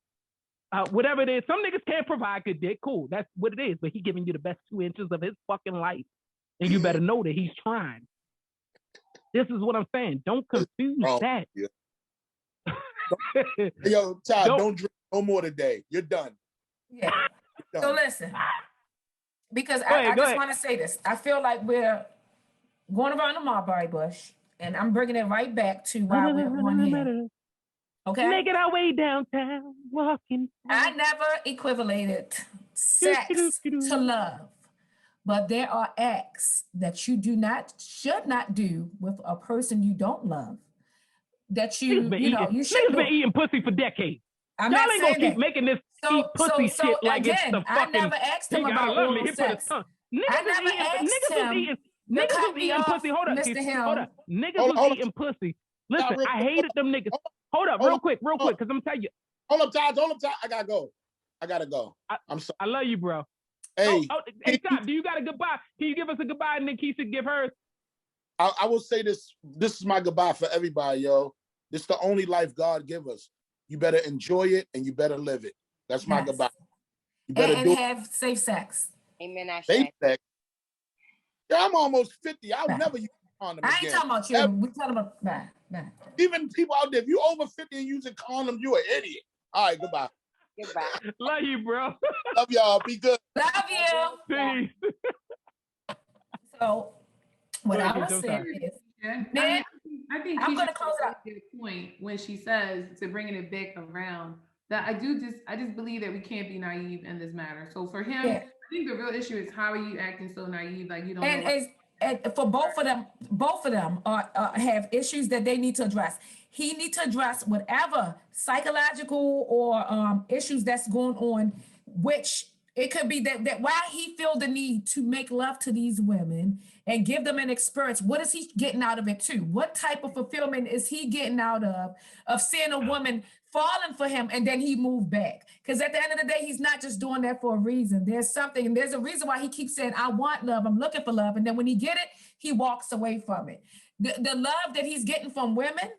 Whatever it is. Some niggas can't provide good dick. Cool. That's what it is. But he giving you the best 2 inches of his fucking life. And you better know that he's trying. This is what I'm saying. Don't confuse that. Yeah. Yo, Todd, don't drink no more today. You're done. Yeah. You're done. So listen, because I just want to say this. I feel like we're going around the mulberry bush, and I'm bringing it right back to why we're on here. Okay? Making our way downtown, walking. I never equivalated sex to love. But there are acts that you should not do with a person you don't love. That you should been eating pussy for decades. Y'all ain't gonna keep making this eat pussy shit like again, it's the fucking. I never asked him about oral sex. Niggas was eating pussy. Hold up, hold up. Niggas was eating pussy. Listen, I hated them niggas. Hold up, real quick, because I'm telling you. Hold up, Todd. I gotta go. I'm sorry. I love you, bro. Hey, hey, Todd, do you got a goodbye? Can you give us a goodbye and then Keisha give hers? I will say this. This is my goodbye for everybody, yo. This is the only life God give us. You better enjoy it and you better live it. That's my goodbye. You better have safe sex. Amen. Safe sex. Yeah, I'm almost 50. I'll never use a condom again. I ain't talking about you. We talking about nah. Even people out there, if you over 50 and using condom, you an idiot. All right, goodbye. Goodbye. Love you, bro. Love y'all. Be good. Love you. Peace. So what I was saying is, I think I'm gonna close out the point when she says to bringing it back around that I just believe that we can't be naive in this matter. So for him, I think the real issue is how are you acting so naive, like you don't know. And for both of them have issues that they need to address. He needs to address whatever psychological or issues that's going on, which it could be that why he feel the need to make love to these women and give them an experience. What is he getting out of it too? What type of fulfillment is he getting out of seeing a woman falling for him and then he moved back? Because at the end of the day, he's not just doing that for a reason. There's something, and there's a reason why he keeps saying, I want love, I'm looking for love. And then when he get it, he walks away from it. The love that he's getting from women,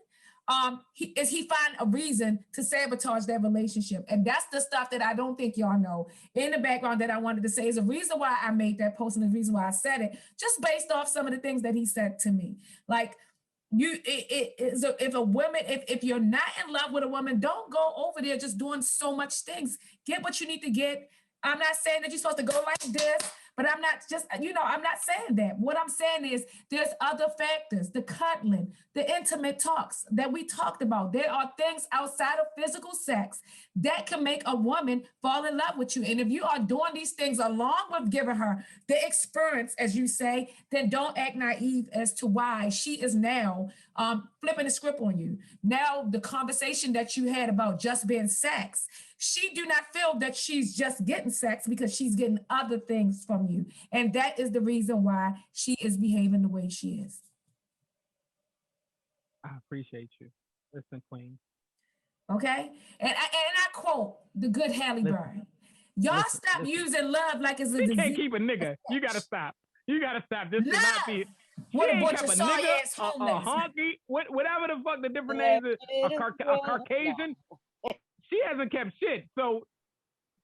he find a reason to sabotage their relationship. And that's the stuff that I don't think y'all know in the background that I wanted to say is a reason why I made that post and the reason why I said it, just based off some of the things that he said to me. Like, if you're not in love with a woman, don't go over there just doing so much things. Get what you need to get. I'm not saying that you're supposed to go like this, but I'm not saying that. What I'm saying is there's other factors, the cuddling, the intimate talks that we talked about. There are things outside of physical sex that can make a woman fall in love with you. And if you are doing these things along with giving her the experience, as you say, then don't act naive as to why she is now flipping the script on you. Now, the conversation that you had about just being sex, she do not feel that she's just getting sex because she's getting other things from you. And that is the reason why she is behaving the way she is. I appreciate you. Listen, Queen. Okay? And I quote the good Halle Berry. Y'all stop using love like it's a disease. You can't keep a nigga. You gotta stop. You gotta stop. This is not be. What a bunch of sorry ass a homeless. honky, whatever the fuck the different names is, a Caucasian. She hasn't kept shit. So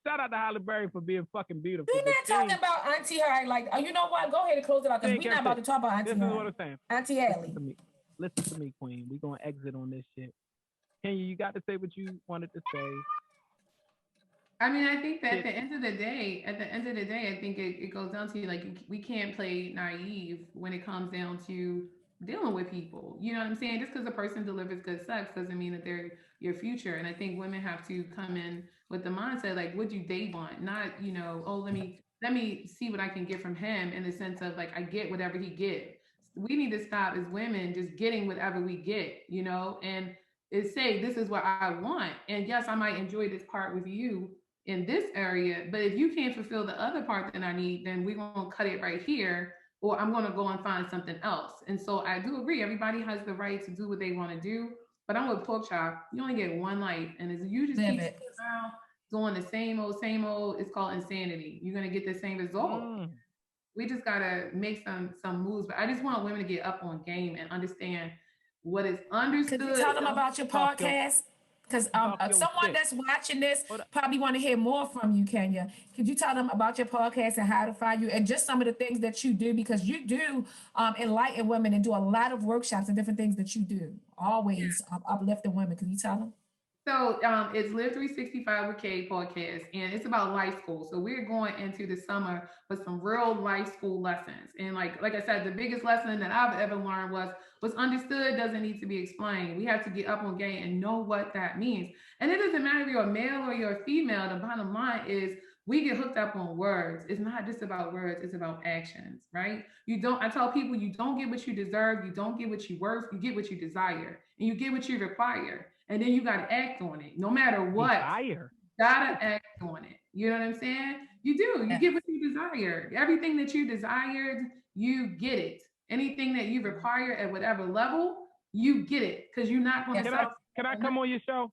shout out to Halle Berry for being fucking beautiful. We're not talking about Auntie Harry. Like, you know what? Go ahead and close it out because we're not about to talk about Auntie Harry. This is what I'm saying. Auntie Haley. Listen to me, Queen. We're gonna exit on this shit. Kenya, you got to say what you wanted to say. I mean, I think that at the end of the day, I think it goes down to like we can't play naive when it comes down to dealing with people. You know what I'm saying? Just because a person delivers good sex doesn't mean that they're your future. And I think women have to come in with the mindset like, what do they want? Not, oh, let me see what I can get from him in the sense of like I get whatever he get. We need to stop as women just getting whatever we get, and it's say this is what I want. And yes, I might enjoy this part with you in this area, but if you can't fulfill the other part that I need, then we're gonna cut it right here, or I'm gonna go and find something else. And so I do agree, everybody has the right to do what they want to do. But I'm with Pork Chop. You only get one life, and as you just keep sitting around doing the same old, it's called insanity. You're gonna get the same result. We just gotta make some moves. But I just want women to get up on game and understand what is understood. Could you tell them about your podcast? Because someone that's watching this probably want to hear more from you, Kenya. Could you tell them about your podcast and how to find you and just some of the things that you do? Because you do enlighten women and do a lot of workshops and different things that you do. Always uplifting women. Can you tell them? So it's Live 365 with Kay podcast, and it's about life school. So we're going into the summer with some real life school lessons. And like I said, the biggest lesson that I've ever learned was understood doesn't need to be explained. We have to get up on game and know what that means. And it doesn't matter if you're a male or you're a female. The bottom line is we get hooked up on words. It's not just about words, it's about actions, right? I tell people you don't get what you deserve, you don't get what you worth, you get what you desire, and you get what you require. And then you got to act on it. No matter what, you got to act on it. You know what I'm saying? You do. You get what you desire. Everything that you desired, you get it. Anything that you require at whatever level, you get it. Because you're not going to stop. Can I come on your show?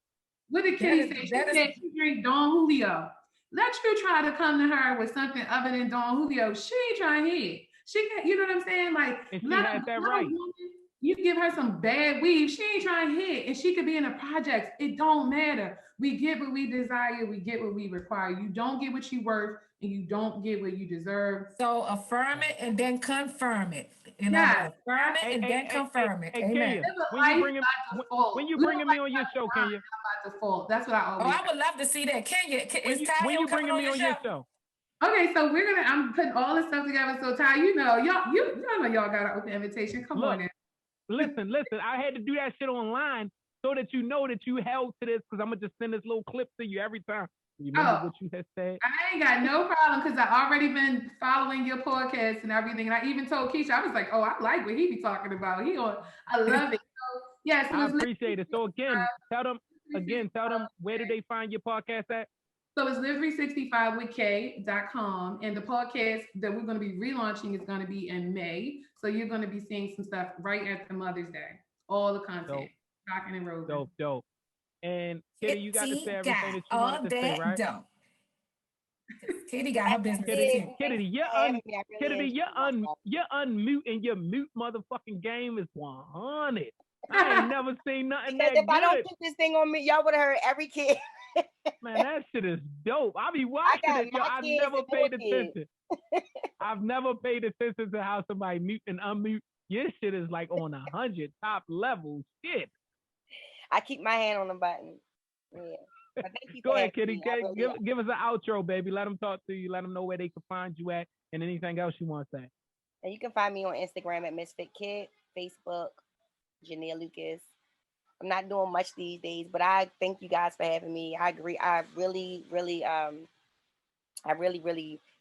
What did Kitty say? She said she drank Don Julio. Let you try to come to her with something other than Don Julio. She ain't trying to hit. She can't, you know what I'm saying? Like, and she has that right. You give her some bad weave, she ain't trying to hit, and she could be in a project. It don't matter. We get what we desire, we get what we require. You don't get what you worth, and you don't get what you deserve. So affirm it and then confirm it. Affirm it and then confirm it. Amen. When you bringing me on your show, Kenya? That's what I always. I would love to see that, Kenya. When you bringing me on your show? Okay, so I'm putting all this stuff together. So Ty, y'all know y'all got an open invitation. Come on in. Listen, I had to do that shit online so that you know that you held to this, because I'm gonna just send this little clip to you every time. You remember what you had said? I ain't got no problem, because I already been following your podcast and everything. And I even told Keisha, I was like, oh, I like what he be talking about. I love it. So, yes, I appreciate it. So again, tell them where do they find your podcast at? So it's live365withk.com, and the podcast that we're going to be relaunching is going to be in May. So you're going to be seeing some stuff right after Mother's Day. All the content, rocking and rolling. Dope. And Kitty, you got to say everything that you wanted to say, right? Kitty got her business. Kitty, your unmute and your mute motherfucking game is 100. I ain't never seen nothing that if good. I don't put this thing on me, y'all would have heard every kid. Man, that shit is dope. I be watching it, yo. I've never paid attention. I've never paid attention to how somebody mute and unmute. Your shit is like on 100 top level shit. I keep my hand on the button. Yeah. Go ahead, Kitty. Give us an outro, baby. Let them talk to you. Let them know where they can find you at, and anything else you want to say. And you can find me on Instagram at Misfit Kid, Facebook, Janelle Lucas. I'm not doing much these days, but I thank you guys for having me. I agree. I really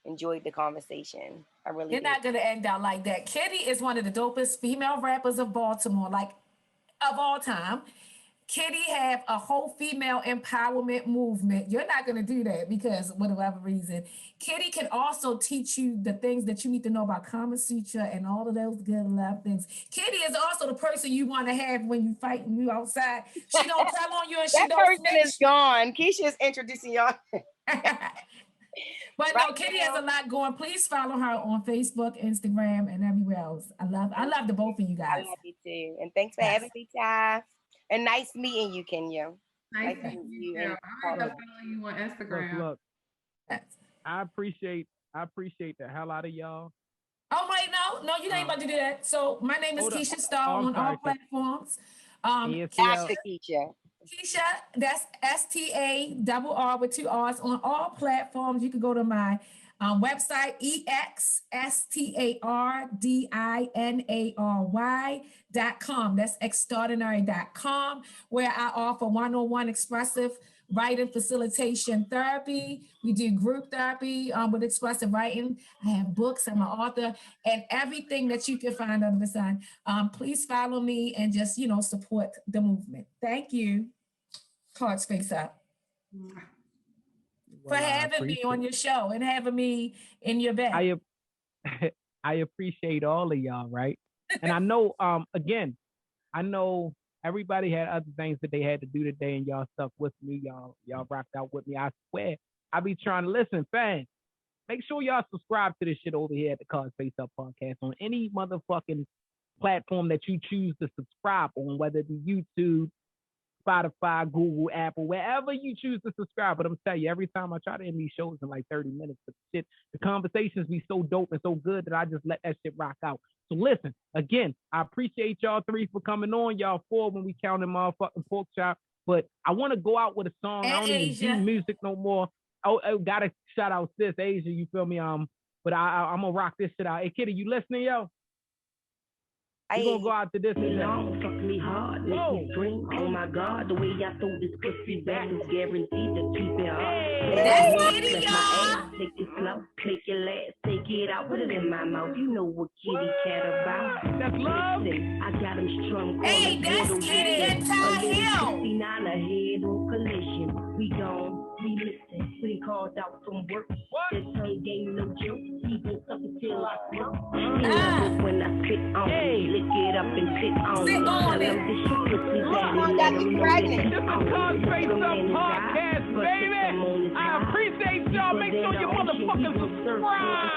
enjoyed the conversation. You're not gonna end out like that. Kitty is one of the dopest female rappers of Baltimore, like of all time. Kitty have a whole female empowerment movement. You're not gonna do that because whatever reason. Kitty can also teach you the things that you need to know about Kama Sutra and all of those good love things. Kitty is also the person you want to have when you fight and you outside. She don't tell on you and she don't snitch. That person is gone. Keisha's introducing y'all. But no, Kitty has a lot going. Please follow her on Facebook, Instagram, and everywhere else. I love the both of you guys. I love you too. And thanks for having me, Ty. And nice meeting you, Kenya. Nice meeting you. I'm gonna follow you on Instagram. Look, I appreciate the hell out of y'all. Oh wait, no, you ain't about to do that. So my name is Keisha Starr on all platforms. Dr. Keisha. Keisha, that's STARR with 2 R's on all platforms. You can go to my website, EXSTARDINARY.com. That's extraordinary.com, where I offer one-on-one expressive writing facilitation therapy. We do group therapy with expressive writing. I have books. I'm an author, and everything that you can find under the sun. Please follow me and just, support the movement. Thank you. Cards face up. For having me on your show and having me in your bed. I appreciate all of y'all, right? And I know, again, I know everybody had other things that they had to do today, and y'all stuck with me. Y'all rocked out with me. I swear, I be trying to listen, fans. Make sure y'all subscribe to this shit over here at the Cards Face Up podcast on any motherfucking platform that you choose to subscribe on, whether it be YouTube, Spotify, Google, Apple, wherever you choose to subscribe. But I'm telling you, every time I try to end these shows in like 30 minutes, but shit, the conversations be so dope and so good that I just let that shit rock out. So listen, again, I appreciate y'all 3 for coming on, y'all 4 when we counting motherfucking pork chop. But I want to go out with a song. And I don't even do music no more. Oh, gotta shout out sis Asia, you feel me? But I'm gonna rock this shit out. Hey, Kitty, you listening, yo? We gonna go out to this. Fuck me hard, make me scream. Oh my God, the way I throw this pussy back is guaranteed to keep it hard. That's Kitty, y'all. Take it slow, click your last, take it out, put it in my mouth. You know what kitty cat about. That's love. I got him strung. Hey, that's Kitty and Ty Hill. 69 ahead on collision. We gone, we listen. We called out from work. This tongue game no joke. Even up until I smoke. When I sit on lick it up and sit on Sit on it. This is Cards Face Up podcast, baby. I appreciate y'all. Make sure you motherfuckers subscribe.